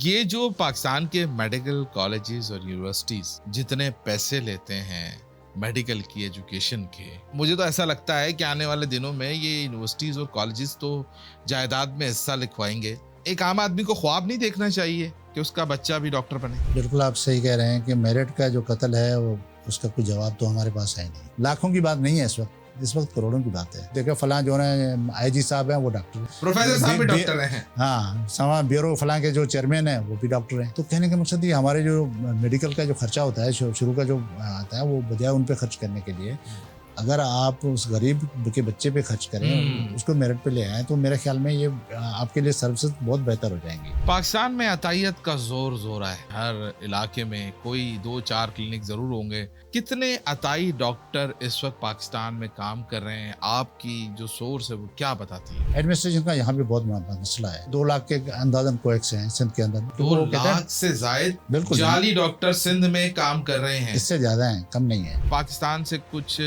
ये जो पाकिस्तान के मेडिकल कॉलेजेस और यूनिवर्सिटीज जितने पैसे लेते हैं मेडिकल की एजुकेशन के, मुझे तो ऐसा लगता है कि आने वाले दिनों में ये यूनिवर्सिटीज और कॉलेजेस तो जायदाद में हिस्सा लिखवाएंगे। एक आम आदमी को ख्वाब नहीं देखना चाहिए कि उसका बच्चा भी डॉक्टर बने। बिल्कुल आप सही कह रहे हैं कि मेरिट का जो कत्ल है वो उसका कोई जवाब तो हमारे पास है नहीं। लाखों की बात नहीं है इस वक्त करोड़ों की बात है। देखो फलां जो है आईजी साहब हैं वो डॉक्टर है, प्रोफेसर साहब भी डॉक्टर हैं। हाँ, समा ब्यूरो फलां के जो चेयरमैन है वो भी डॉक्टर हैं। तो कहने का मकसद ये हमारे जो मेडिकल का जो खर्चा होता है शुरू का जो आता है वो बजाय उन पे खर्च करने के लिए अगर आप उस गरीब के बच्चे पे खर्च करें, उसको मेरिट पे ले आए, तो मेरे ख्याल में ये आपके लिए सर्विसेज बहुत बेहतर हो जाएंगी। पाकिस्तान में अतायत का जोर है। हर इलाके में कोई 2-4 क्लिनिक जरूर होंगे। कितने अताई डॉक्टर इस वक्त पाकिस्तान में काम कर रहे हैं? आपकी जो सोर्स है वो क्या बताती है? एडमिनिस्ट्रेशन का यहाँ पे बहुत बड़ा मसला है। 2 लाख के अंदाजन कोएक्स हैं सिंध के अंदर। 2 लाख से जायद बिल्कुल जाली डॉक्टर सिंध में काम कर रहे हैं। इससे ज्यादा है, कम नहीं है। पाकिस्तान से कुछ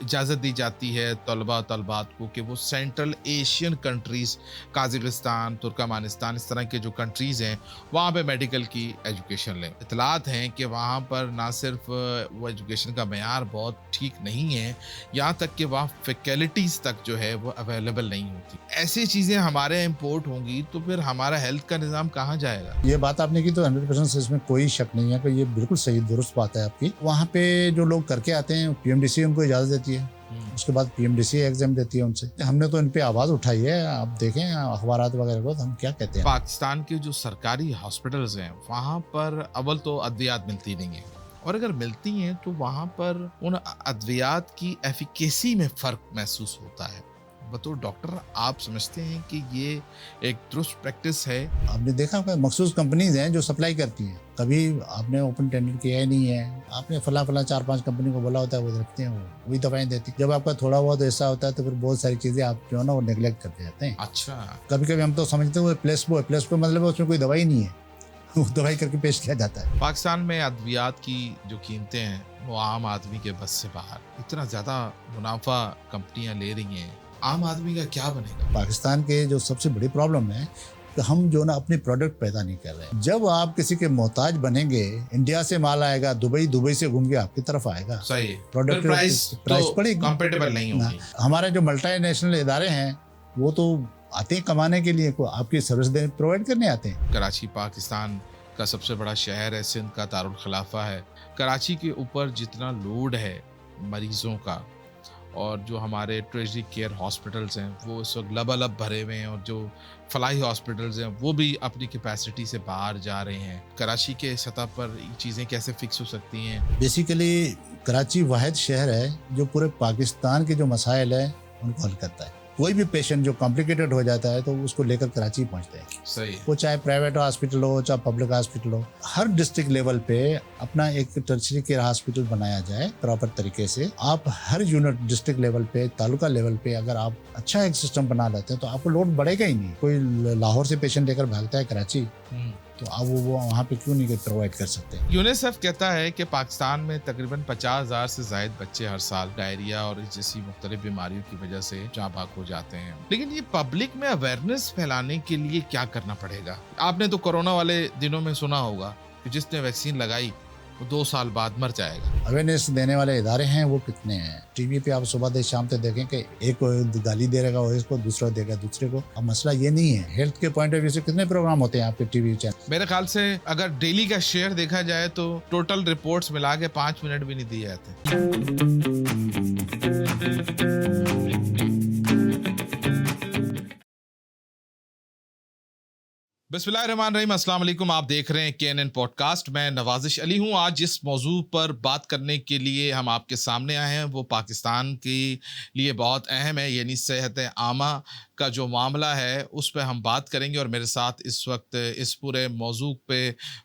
इजाजत दी जाती है तलबात को कि वो सेंट्रल एशियन कंट्रीज, काज़ाकिस्तान, तुर्कमानिस्तान, इस तरह के जो कंट्रीज हैं वहाँ पे मेडिकल की एजुकेशन लें। इतलात हैं कि वहाँ पर ना सिर्फ वो एजुकेशन का मेयार बहुत ठीक नहीं है, यहाँ तक कि वहाँ फैकल्टीज तक जो है वो अवेलेबल नहीं होती। ऐसी चीज़ें हमारे इम्पोर्ट होंगी तो फिर हमारा हेल्थ का निज़ाम कहाँ जाएगा? ये बात आपने की तो 100% इसमें कोई शक नहीं है कि ये बिल्कुल सही दुरुस्त बात है आपकी। वहाँ पे जो लोग करके आते हैं पीएमडीसी उनको इजाजत देती है, उसके बाद पीएमडीसी एग्जाम देती है उनसे। हमने तो इन पे आवाज उठाई है। आप देखें अखबारात वगैरह को, तो हम क्या कहते हैं। पाकिस्तान के जो सरकारी हॉस्पिटल्स हैं वहाँ पर अव्वल तो अद्वियात मिलती नहीं है, और अगर मिलती हैं तो वहाँ पर उन अद्वियात की एफिकेसी में फ़र्क महसूस होता है। बतौर डॉक्टर आप समझते हैं कि ये एक दुरुस्त प्रैक्टिस है? आपने देखा होगा मखसूस कंपनीज हैं जो सप्लाई करती हैं। कभी आपने ओपन टेंडर किया ही नहीं है, आपने फला 4-5 कंपनी को बोला होता है, वो रखते हैं, वही दवाएं देती। जब आपका थोड़ा बहुत ऐसा होता है तो फिर बहुत सारी चीजें आप जो है ना वो नेग्लेक्ट करते जाते हैं। अच्छा, कभी कभी हम तो समझते हैं प्लेसबो मतलब उसमें कोई दवाई नहीं है, वो दवाई करके पेश किया जाता है। पाकिस्तान में अद्वियात की जो कीमतें हैं वो आम आदमी के बस से बाहर। इतना ज्यादा मुनाफा कंपनियां ले रही हैं, आम आदमी का क्या बनेगा? पाकिस्तान के जो सबसे बड़ी प्रॉब्लम है कि हम जो ना अपनी प्रोडक्ट पैदा नहीं कर रहे। जब आप किसी के मोहताज बनेंगे, इंडिया से माल आएगा, दुबई से घूम के आपकी तरफ आएगा। सही प्रोडक्ट प्राइस पड़ेगी, कंपेटेबल नहीं होगी। हमारे जो मल्टीनेशनल इदारे हैं वो तो आते हैं कमाने के लिए, आपकी सर्विस प्रोवाइड करने आते हैं। कराची पाकिस्तान का सबसे बड़ा शहर है, सिंध का दारुल खिलाफा है। कराची के ऊपर जितना लोड है मरीजों का, और जो हमारे ट्रेजरी केयर हॉस्पिटल्स हैं वो इस वक्त लबालब भरे हुए हैं, और जो फलाही हॉस्पिटल्स हैं वो भी अपनी कैपेसिटी से बाहर जा रहे हैं। कराची के सतह पर चीज़ें कैसे फिक्स हो सकती हैं? बेसिकली कराची वाहिद शहर है जो पूरे पाकिस्तान के जो मसाइल है उनको हल करता है। कोई भी पेशेंट जो कॉम्प्लिकेटेड हो जाता है तो उसको लेकर कराची पहुंचते हैं। सही, वो चाहे प्राइवेट हॉस्पिटल हो चाहे पब्लिक हॉस्पिटल हो, हर डिस्ट्रिक्ट लेवल पे अपना एक टर्शरी केयर हॉस्पिटल बनाया जाए प्रॉपर तरीके से। आप हर यूनिट डिस्ट्रिक्ट लेवल पे, तालुका लेवल पे अगर आप अच्छा एक सिस्टम बना लेते हैं तो आपको लोड बढ़ेगा ही नहीं। कोई लाहौर से पेशेंट लेकर भागता है कराची, तो आप वो वहाँ पे क्यों नहीं प्रोवाइड कर सकते? यूनिसेफ कहता है कि पाकिस्तान में तकरीबन 50,000 से ज्यादा बच्चे हर साल डायरिया और इस जैसी मुख्तलिफ बीमारियों की वजह से जाँ बाग हो जाते हैं। लेकिन ये पब्लिक में अवेयरनेस फैलाने के लिए क्या करना पड़ेगा? आपने तो कोरोना वाले दिनों में सुना होगा कि जिसने वैक्सीन लगाई वो 2 साल बाद मर जाएगा। अवेयरनेस देने वाले इदारे हैं वो कितने हैं? टीवी पे आप सुबह से शाम तक देखें कि एक को गाली दे रहेगा और इसको, दूसरा देगा दूसरे को। अब मसला ये नहीं है। हेल्थ के पॉइंट ऑफ व्यू से कितने प्रोग्राम होते हैं आपके टीवी चैनल? मेरे ख्याल से अगर डेली का शेयर देखा जाए तो टोटल रिपोर्ट्स मिला के 5 मिनट भी नहीं दिए जाते। बिस्मिल्लाहिर्रहमानिर्रहीम, अस्सलाम वालेकुम। आप देख रहे हैं KNN पॉडकास्ट। मैं नवाजिश अली हूं। आज जिस मौजू पर बात करने के लिए हम आपके सामने आए हैं वो पाकिस्तान के लिए बहुत अहम है, यानी सेहत आमा का जो मामला है उस पर हम बात करेंगे। और मेरे साथ इस वक्त इस पूरे मौजू पे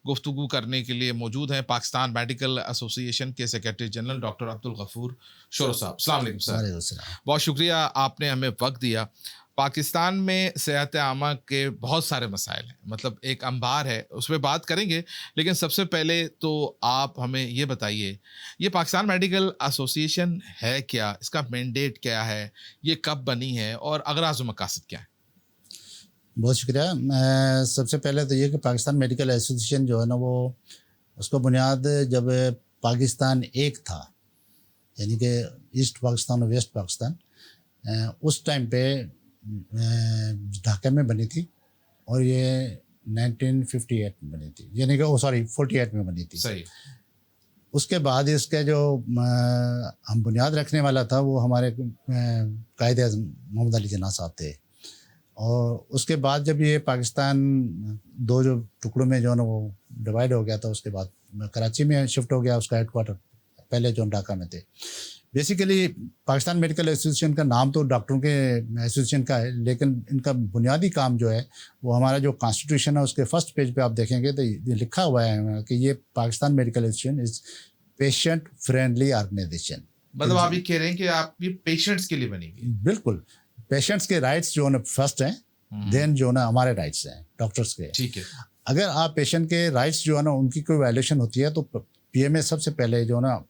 गुफ्तगू करने के लिए मौजूद हैं पाकिस्तान मेडिकल एसोसिएशन के secretary general doctor Abdul Ghafoor Shoro साहब। अस्सलाम वालेकुम सर, बहुत शुक्रिया आपने हमें वक्त दिया। पाकिस्तान में सेहत आमा के बहुत सारे मसाइल हैं, मतलब एक अंबार है, उस पर बात करेंगे। लेकिन सबसे पहले तो आप हमें ये बताइए, ये पाकिस्तान मेडिकल एसोसिएशन है क्या, इसका मैंडेट क्या है, ये कब बनी है और अगराज़ व मकासद क्या है? बहुत शुक्रिया। मैं सबसे पहले तो ये कि पाकिस्तान मेडिकल एसोसिएशन जो है ना, वो उसको बुनियाद जब पाकिस्तान एक था, यानी कि ईस्ट पाकिस्तान और वेस्ट पाकिस्तान, उस टाइम पे ढाका में बनी थी और ये 1958 में बनी थी, यानी कि 48 में बनी थी। सही। उसके बाद इसका जो हम बुनियाद रखने वाला था वो हमारे कायदे आज़म मोहम्मद अली जिन्ना साहब थे। और उसके बाद जब ये पाकिस्तान दो जो टुकड़ों में जो है ना वो डिवाइड हो गया था, उसके बाद कराची में शिफ्ट हो गया उसका हेडक्वार्टर, पहले जो ढाका में थे। बेसिकली पाकिस्तान मेडिकल एसोसिएशन का नाम तो डॉक्टरों के एसोसिएशन का है, लेकिन इनका बुनियादी काम जो है वो हमारा जो कॉन्स्टिट्यूशन है उसके फर्स्ट पेज पे आप देखेंगे तो ये लिखा हुआ है कि ये Pakistan medical association is patient friendly organisation. मतलब आप ये कह रहे हैं कि आप ये पेशेंट्स के लिए बनी हुई है। बिल्कुल, पेशेंट्स के राइट्स जो है फर्स्ट हैं, देन जो ना हमारे राइट्स हैं डॉक्टर्स के। ठीक है। अगर आप पेशेंट के राइट्स जो है ना उनकी कोई वायलेशन होती है तो पीएमए सबसे पहले जो ना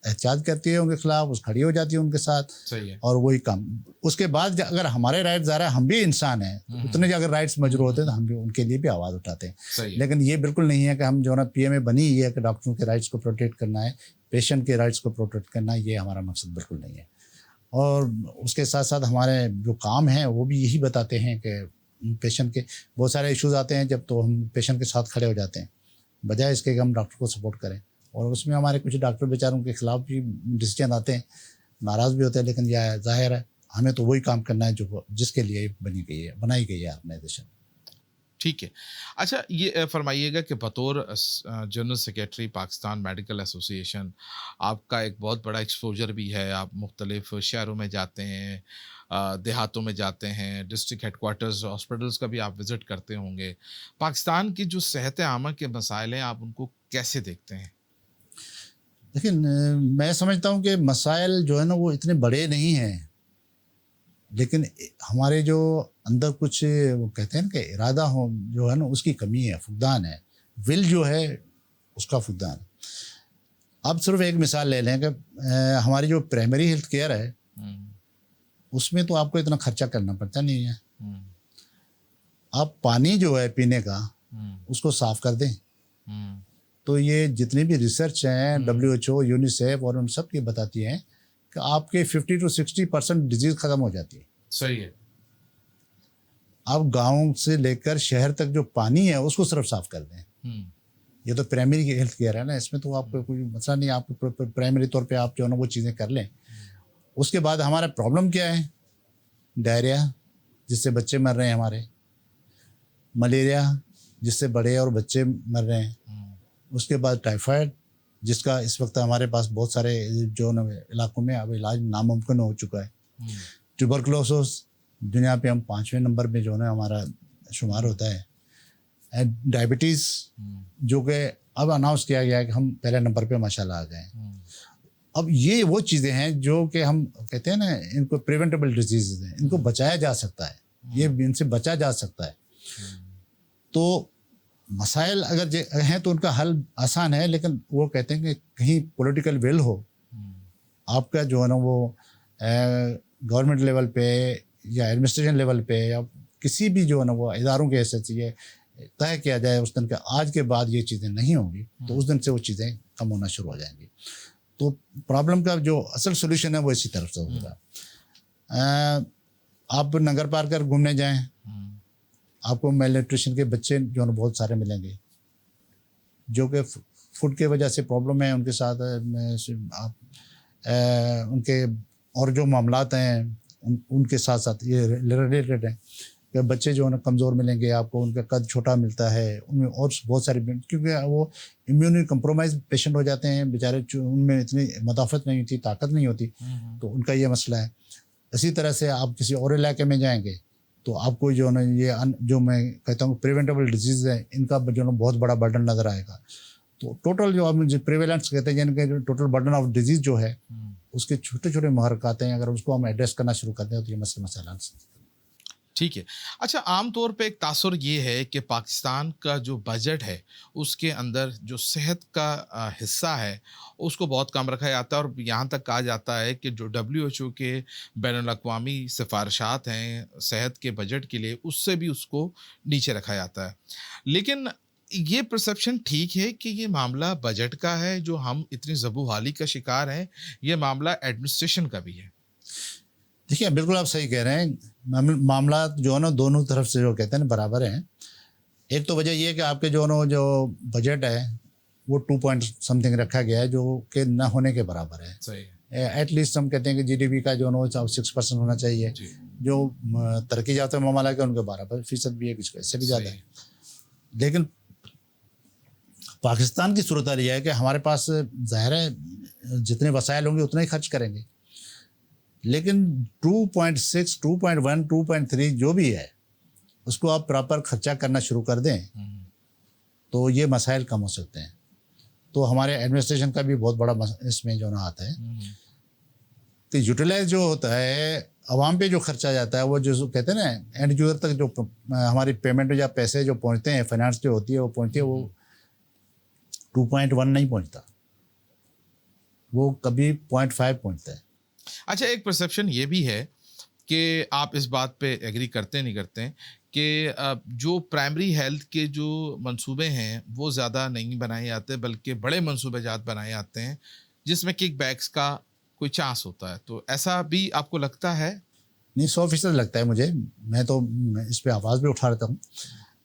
एहतियात करती है उनके खिलाफ, उस खड़ी हो जाती है उनके साथ। सही है। और वही काम, उसके बाद अगर हमारे राइट्स आ रहा है, हम भी इंसान हैं, उतने अगर राइट्स मजरूह होते हैं तो हम भी उनके लिए भी आवाज़ उठाते हैं। सही है। लेकिन ये बिल्कुल नहीं है कि हम जो ना पीएमए बनी ही है कि डॉक्टरों के राइट्स को प्रोटेक्ट करना है, पेशेंट के राइट्स को प्रोटेक्ट करना है, ये हमारा मकसद बिल्कुल नहीं है। और उसके साथ साथ हमारे जो काम हैं वो भी यही बताते हैं कि पेशेंट के बहुत सारे इश्यूज आते हैं जब, तो हम पेशेंट के साथ खड़े हो जाते हैं, बजाय इसके कि हम डॉक्टर को सपोर्ट करें। और उसमें हमारे कुछ डॉक्टर बेचारों के खिलाफ भी डिसीजन आते हैं, नाराज़ भी होते हैं, लेकिन यह जाहिर है हमें तो वही काम करना है जो जिसके लिए बनाई गई है ऑर्गेनाइजेशन। ठीक है। अच्छा, ये फरमाइएगा कि बतौर general secretary Pakistan medical association आपका एक बहुत बड़ा एक्सपोजर भी है, आप मुख्तलिफ शहरों में जाते हैं, देहातों में जाते हैं, डिस्ट्रिक्ट हेडक्वार्टर्स हॉस्पिटल्स का भी आप विज़िट करते होंगे। पाकिस्तान की जो सेहत आमा के मसाइल हैं आप उनको कैसे देखते हैं? लेकिन मैं समझता हूँ कि मसाइल जो है ना वो इतने बड़े नहीं हैं, लेकिन हमारे जो अंदर कुछ वो कहते हैं ना कि इरादा हो जो है ना उसकी कमी है, फुकदान है, विल जो है उसका फुकदान है। अब सिर्फ एक मिसाल ले लें कि हमारी जो प्राइमरी हेल्थ केयर है उसमें तो आपको इतना खर्चा करना पड़ता नहीं है। आप पानी जो है पीने का उसको साफ कर दें तो ये जितनी भी रिसर्च हैं WHO, यूनिसेफ और उन सब की बताती हैं कि आपके 50 to 60% डिजीज़ ख़त्म हो जाती है। सही है। आप गांव से लेकर शहर तक जो पानी है उसको सिर्फ साफ कर दें। ये तो प्राइमरी हेल्थ केयर है ना, इसमें तो आपको कोई मसला नहीं, आप प्राइमरी तौर पे आप जो है ना वो चीज़ें कर लें। उसके बाद हमारा प्रॉब्लम क्या है? डायरिया जिससे बच्चे मर रहे हैं हमारे, मलेरिया जिससे बड़े और बच्चे मर रहे हैं, उसके बाद टाइफाइड जिसका इस वक्त हमारे पास बहुत सारे जो इलाकों में अब इलाज नामुमकिन हो चुका है, ट्यूबरकुलोसिस दुनिया पे हम 5वें नंबर पे जो है हमारा शुमार होता है, डायबिटीज़ जो कि अब अनाउंस किया गया है कि हम पहले नंबर पे माशाल्लाह आ गए। अब ये वो चीज़ें हैं जो कि हम कहते हैं ना इनको प्रिवेंटेबल डिजीज़ हैं, इनको बचाया जा सकता है, ये इनसे बचा जा सकता है। तो मसाइल अगर हैं तो उनका हल आसान है, लेकिन वो कहते हैं कि कहीं पॉलिटिकल विल हो, आपका जो है ना वो गवर्नमेंट लेवल पे या एडमिनिस्ट्रेशन लेवल पे या किसी भी जो है ना वो इदारों के हैसियत से ये तय किया जाए उस दिन के आज के बाद ये चीज़ें नहीं होंगी तो उस दिन से वो चीज़ें कम होना शुरू हो जाएंगी। तो प्रॉब्लम का जो असल सोल्यूशन है वो इसी तरफ से होगा। आप नगर पार्क घूमने जाएं, आपको मेल न्यूट्रिशन के बच्चे जो है बहुत सारे मिलेंगे जो कि फूड की वजह से प्रॉब्लम है उनके साथ। आप उनके और जो मामलात हैं उनके साथ साथ ये रिलेटेड हैं कि बच्चे जो है ना कमज़ोर मिलेंगे आपको, उनका कद छोटा मिलता है, उनमें और बहुत सारी, क्योंकि वो इम्यून कम्प्रोमाइज़ पेशेंट हो जाते हैं बेचारे, उनमें इतनी मदाफ़त नहीं होती, ताकत नहीं होती, तो उनका ये मसला है। इसी तरह से आप किसी और इलाके में जाएंगे तो आपको जो ना ये जो मैं कहता हूँ प्रिवेंटेबल डिजीज़ है इनका जो ना बहुत बड़ा बर्डन नज़र आएगा। तो टोटल जो हम प्रिवेलेंस कहते हैं यानी कि टोटल बर्डन ऑफ डिजीज़ जो है उसके छोटे छोटे महरक़ात हैं, अगर उसको हम एड्रेस करना शुरू करते हैं तो ये मसला ठीक है। अच्छा, आम तौर पे एक तासुर ये है कि पाकिस्तान का जो बजट है, उसके अंदर जो सेहत का हिस्सा है, उसको बहुत कम रखा जाता है और यहाँ तक कहा जाता है कि जो डब्ल्यूएचओ के बैनुल-अक़वामी सिफ़ारिशात हैं सेहत के बजट के लिए, उससे भी उसको नीचे रखा जाता है। लेकिन ये परसेप्शन ठीक है कि ये मामला बजट का है, जो हम इतनी ज़बूहाली का शिकार हैं, ये मामला एडमिनिस्ट्रेशन का भी है? देखिए, बिल्कुल आप सही कह रहे हैं। मामला जो है ना दोनों तरफ से जो कहते हैं ना बराबर हैं। एक तो वजह ये है कि आपके जो ना जो बजट है वो 2 पॉइंट समथिंग रखा गया है जो कि न होने के बराबर है। सही है। एटलीस्ट हम कहते हैं कि जीडीपी का जो ना 6% होना चाहिए। जी। जो तरक्की याफ्ता ममालिक है उनके 12% भी है, किसको इससे भी ज़्यादा सही। है। लेकिन पाकिस्तान की सूरत यह है कि हमारे पास ज़ाहिर है जितने वसाइल होंगे उतना ही खर्च करेंगे, लेकिन 2.6, 2.1, 2.3 जो भी है उसको आप प्रॉपर खर्चा करना शुरू कर दें तो ये मसाइल कम हो सकते हैं। तो हमारे एडमिनिस्ट्रेशन का भी बहुत बड़ा इसमें जो ना आता है कि यूटिलाइज जो होता है आवाम पे जो खर्चा जाता है वो जो कहते हैं ना एंड यूजर तक जो हमारी पेमेंट या पैसे जो पहुंचते हैं, फाइनेंस जो होती है वो पहुंचती है, वो 2.1 नहीं पहुंचता, वो कभी 0.5 पहुंचता है। अच्छा, एक परसेप्शन ये भी है कि आप इस बात पे एग्री करते नहीं करते हैं कि जो प्राइमरी हेल्थ के जो मंसूबे हैं वो ज़्यादा नहीं बनाए जाते बल्कि बड़े मंसूबे जात बनाए जाते हैं जिसमें किकबैक्स का कोई चांस होता है, तो ऐसा भी आपको लगता है? नहीं, 100% लगता है मुझे। मैं तो इस पे आवाज़ भी उठा रहता हूँ।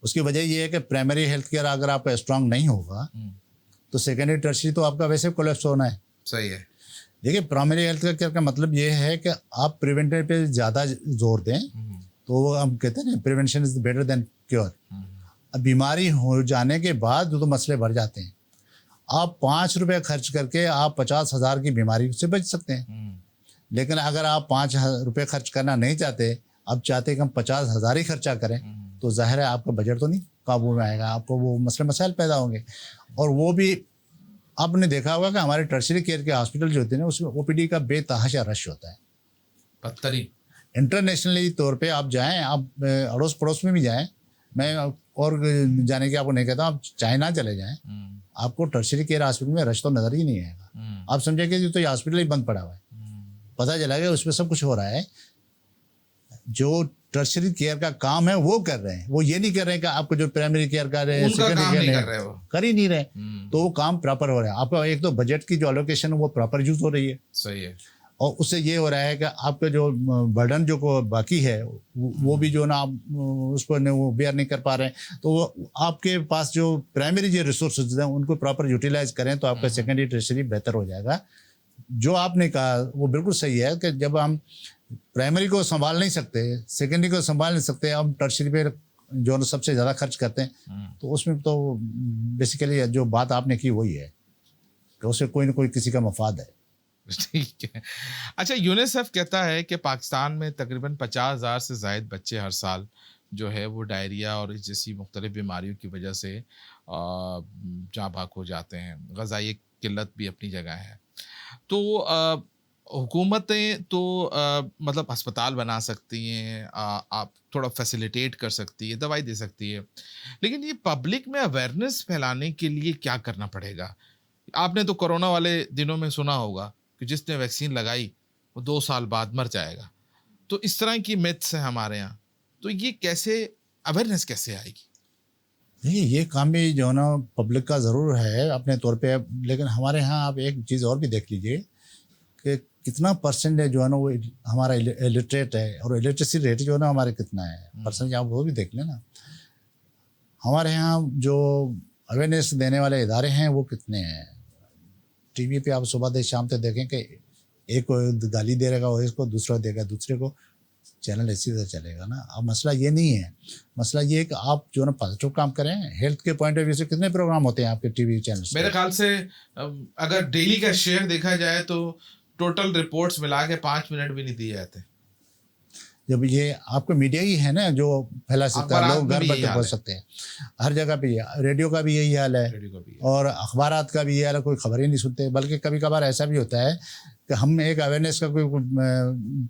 उसकी वजह ये है कि प्राइमरी हेल्थ केयर अगर आपका स्ट्रांग नहीं होगा तो सेकेंडरी टर्शरी तो आपका वैसे कोलैप्स होना है। सही है। देखिए, प्राइमरी हेल्थ केयर का मतलब ये है कि आप प्रिवेंटिव पे ज़्यादा जोर दें, तो हम कहते हैं ना prevention is better than cure. अब बीमारी हो जाने के बाद जो तो मसले बढ़ जाते हैं। आप 5 रुपये खर्च करके आप 50,000 की बीमारी से बच सकते हैं, लेकिन अगर आप 5 रुपये खर्च करना नहीं चाहते, आप चाहते कि हम 50,000 ही खर्चा करें, तो जाहिर है आपका बजट तो नहीं काबू में आएगा, आपको वो मसले मसाइल पैदा होंगे। और वो भी आपने देखा होगा कि हमारे टर्शरी केयर के हॉस्पिटल जो होते हैं ना उसमें ओपीडी का बेतहाशा रश होता है। बदतरीन। इंटरनेशनली तौर पे आप जाएं, आप अड़ोस पड़ोस में भी जाएं, मैं और जाने की आपको नहीं कहता, आप चाइना चले जाएं, आपको टर्शरी केयर हॉस्पिटल में रश तो नजर ही नहीं आएगा। आप समझेंगे कि तो ये हॉस्पिटल ही बंद पड़ा हुआ है। पता चला कि उसमें सब कुछ हो रहा है। जो टर्शरी केयर का काम है वो कर रहे हैं, वो ये नहीं कर रहे हैं कि आपको जो प्राइमरी केयर कर रहे हैं सेकेंडरी केयर कर ही नहीं रहे, तो वो काम प्रॉपर हो रहा है। आपका एक तो बजट की जो एलोकेशन है वो प्रॉपर यूज हो रही है। सही है। और उससे ये हो रहा है कि आपका जो बर्डन जो को बाकी है वो भी जो ना आप उसको वो बेयर नहीं कर पा रहे हैं, तो आपके पास जो प्राइमरी जो रिसोर्सेज हैं उनको प्रॉपर यूटिलाइज करें तो आपका सेकेंडरी टर्शरी बेहतर हो जाएगा। जो आपने कहा वो बिल्कुल सही है कि जब हम प्राइमरी को संभाल नहीं सकते, सेकेंडरी को संभाल नहीं सकते, हम टर्शरी पे जो सबसे ज़्यादा खर्च करते हैं, तो उसमें तो बेसिकली जो बात आपने की वही है कि उससे कोई ना कोई किसी का मफाद है। ठीक है। अच्छा, यूनिसेफ कहता है कि पाकिस्तान में तकरीबन 50,000 से ज़ायद बच्चे हर साल जो है वो डायरिया और इस जैसी मुख्तलिफ बीमारियों की वजह से जाँ बाक हो जाते हैं। ग़िज़ाई किल्लत भी अपनी जगह है। तो हुकूमतें तो मतलब अस्पताल बना सकती हैं, आप थोड़ा फैसिलिटेट कर सकती है, दवाई दे सकती है, लेकिन ये पब्लिक में अवेयरनेस फैलाने के लिए क्या करना पड़ेगा? आपने तो कोरोना वाले दिनों में सुना होगा कि जिसने वैक्सीन लगाई वो 2 साल बाद मर जाएगा। तो इस तरह की मिथ्स हैं हमारे यहाँ, तो ये कैसे अवेयरनेस कैसे आएगी? नहीं, ये काम भी जो है ना पब्लिक का ज़रूर है अपने तौर पे, लेकिन हमारे यहाँ आप एक चीज़ और भी देख लीजिए कि कितना परसेंट है जो है ना वो हमारा इलिटरेट है, और इलिटरेसी रेट जो है ना हमारे कितना है परसेंट, आप वो भी देख लेना। हमारे यहाँ जो अवेयरनेस देने वाले इदारे हैं वो कितने हैं। टीवी पे आप सुबह से शाम तक देखें कि एक को गाली दे रहेगा और इसको दूसरा देगा दूसरे को, चैनल इसी तरह चलेगा ना। अब मसला ये नहीं है, मसला ये है कि आप जो ना पॉजिटिव काम करें। हेल्थ के पॉइंट ऑफ व्यू से कितने प्रोग्राम होते हैं आपके टीवी चैनल? मेरे ख्याल से अगर डेली का शेयर देखा जाए तो टोटल रिपोर्ट्स मिला के 5 मिनट भी नहीं दिए जाते। जब ये आपको मीडिया ही है ना जो फैला सकता है, लोग घर बैठे पहुँच सकते हैं। हर जगह पे रेडियो का भी यही हाल है और अखबारात का भी ये हाल है, कोई खबर ही नहीं सुनते। बल्कि कभी कभार ऐसा भी होता है कि हम एक अवेयरनेस का कोई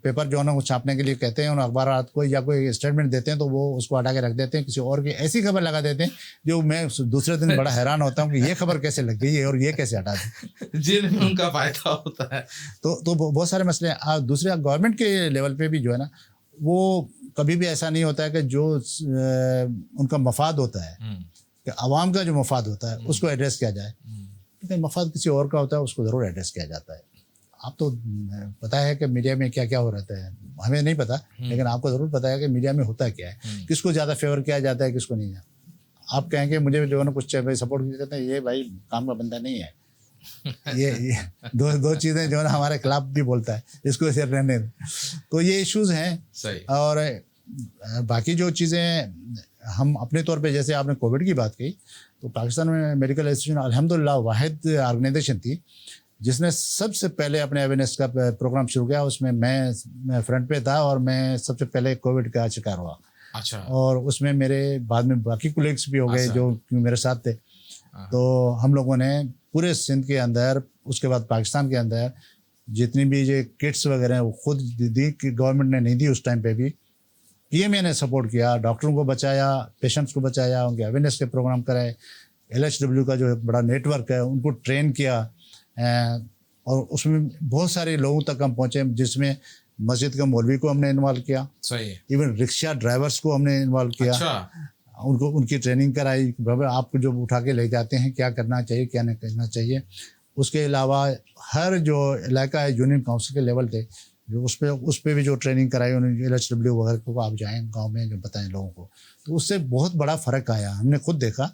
पेपर जो है ना वो छापने के लिए कहते हैं, उन अखबार को या कोई स्टेटमेंट देते हैं तो वो उसको हटा के रख देते हैं, किसी और की ऐसी खबर लगा देते हैं जो मैं दूसरे दिन बड़ा हैरान होता हूँ कि ये खबर कैसे लग गई है और ये कैसे हटा दी। जिनमें उनका फायदा होता है। तो बहुत सारे मसले हैं। दूसरे गवर्नमेंट के लेवल पे भी जो है ना वो कभी भी ऐसा नहीं होता है कि जो उनका मफाद होता है कि आवाम का जो मफाद होता है उसको एड्रेस किया जाए, लेकिन मफाद किसी और का होता है उसको ज़रूर एड्रेस किया जाता है। आप तो पता है कि मीडिया में क्या क्या हो रहता है, हमें नहीं पता, लेकिन आपको ज़रूर पता है कि मीडिया में होता क्या है, किसको ज़्यादा फेवर किया जाता है, किसको नहीं। आप कहेंगे मुझे जो है ना कुछ सपोर्ट किया जाता है, ये भाई काम का बंदा नहीं है। ये दो चीज़ें जो है ना हमारे खिलाफ भी बोलता है, इसको इसे रहने दें। तो ये इश्यूज़ हैं। सही। और बाकी जो चीज़ें हम अपने तौर पे, जैसे आपने कोविड की बात की, तो पाकिस्तान में मेडिकल एसोसिएशन अल्हम्दुलिल्लाह वाहिद ऑर्गेनाइजेशन थी जिसने सबसे पहले अपने अवेयरनेस का प्रोग्राम शुरू किया। उसमें मैं फ्रंट पे था और मैं सबसे पहले कोविड का शिकार हुआ। अच्छा। और उसमें मेरे बाद में बाकी कोलीग्स भी हो गए जो मेरे साथ थे। तो हम लोगों ने पूरे सिंध के अंदर, उसके बाद पाकिस्तान के अंदर जितनी भी ये किट्स वगैरह हैं वो खुद दी, गवर्नमेंट ने नहीं दी उस टाइम पे भी। पीएमए ने सपोर्ट किया, डॉक्टरों को बचाया, पेशेंट्स को बचाया, उनके अवेयरनेस के प्रोग्राम कराए। एलएचडब्ल्यू का जो बड़ा नेटवर्क है उनको ट्रेन किया, और उसमें बहुत सारे लोगों तक हम पहुँचे, जिसमें मस्जिद के मौलवी को हमने इन्वॉल्व किया। सही। इवन रिक्शा ड्राइवर्स को हमने इन्वॉल्व किया। अच्छा। उनको उनकी ट्रेनिंग कराई, बाबा आपको जो उठा के ले जाते हैं क्या करना चाहिए क्या नहीं करना चाहिए। उसके अलावा हर जो इलाका है यूनियन काउंसिल के लेवल पे जो उस पे भी जो ट्रेनिंग कराई उन्होंने, एलएचडब्ल्यू वगैरह को आप जाएँ गांव में जो बताएं लोगों को, तो उससे बहुत बड़ा फ़र्क आया। हमने खुद देखा।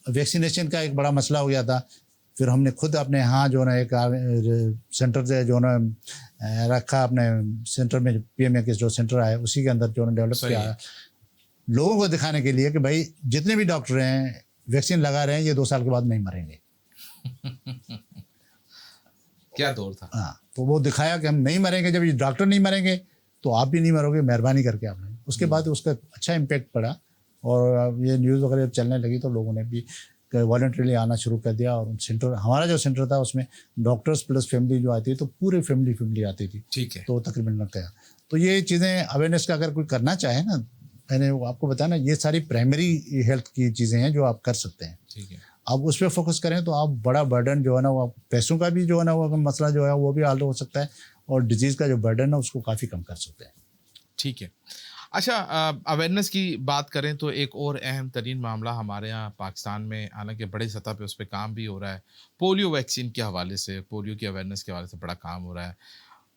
वैक्सीनेशन का एक बड़ा मसला हो गया था, फिर हमने खुद अपने यहाँ जो ना एक सेंटर से जो ना रखा, अपने सेंटर में पीएमए के जो सेंटर आया उसी के अंदर जो ना डेवलप किया, लोगों को दिखाने के लिए कि भाई जितने भी डॉक्टर हैं वैक्सीन लगा रहे हैं, ये 2 साल के बाद नहीं मरेंगे। क्या दौर था। हाँ, तो वो दिखाया कि हम नहीं मरेंगे। जब ये डॉक्टर नहीं मरेंगे तो आप भी नहीं मरोगे, मेहरबानी करके आप नहीं। उसके बाद उसका अच्छा इम्पेक्ट पड़ा और ये न्यूज़ वगैरह चलने लगी तो लोगों ने भी वॉलंटरीली आना शुरू कर दिया। और सेंटर, हमारा जो सेंटर था उसमें डॉक्टर्स प्लस फैमिली जो आती है तो पूरी फैमिली आती थी। ठीक है। तो तकरीबन लगता है। तो ये चीज़ें अवेयरनेस का अगर कोई करना चाहे ना, मैंने आपको बताया ना, ये सारी प्राइमरी हेल्थ की चीज़ें हैं जो आप कर सकते हैं। ठीक है। आप उस पर फोकस करें तो आप बड़ा बर्डन जो है ना, वो पैसों का भी जो है ना वो मसला जो है वो भी हल हो सकता है, और डिजीज़ का जो बर्डन है उसको काफ़ी कम कर सकते हैं। ठीक है। अच्छा, अवेयरनेस की बात करें तो एक और अहम तरीन मामला हमारे यहाँ पाकिस्तान में, हालांकि बड़ी सतह पे उस पर काम भी हो रहा है, पोलियो वैक्सीन के हवाले से, पोलियो की अवेयरनेस के हवाले से बड़ा काम हो रहा है।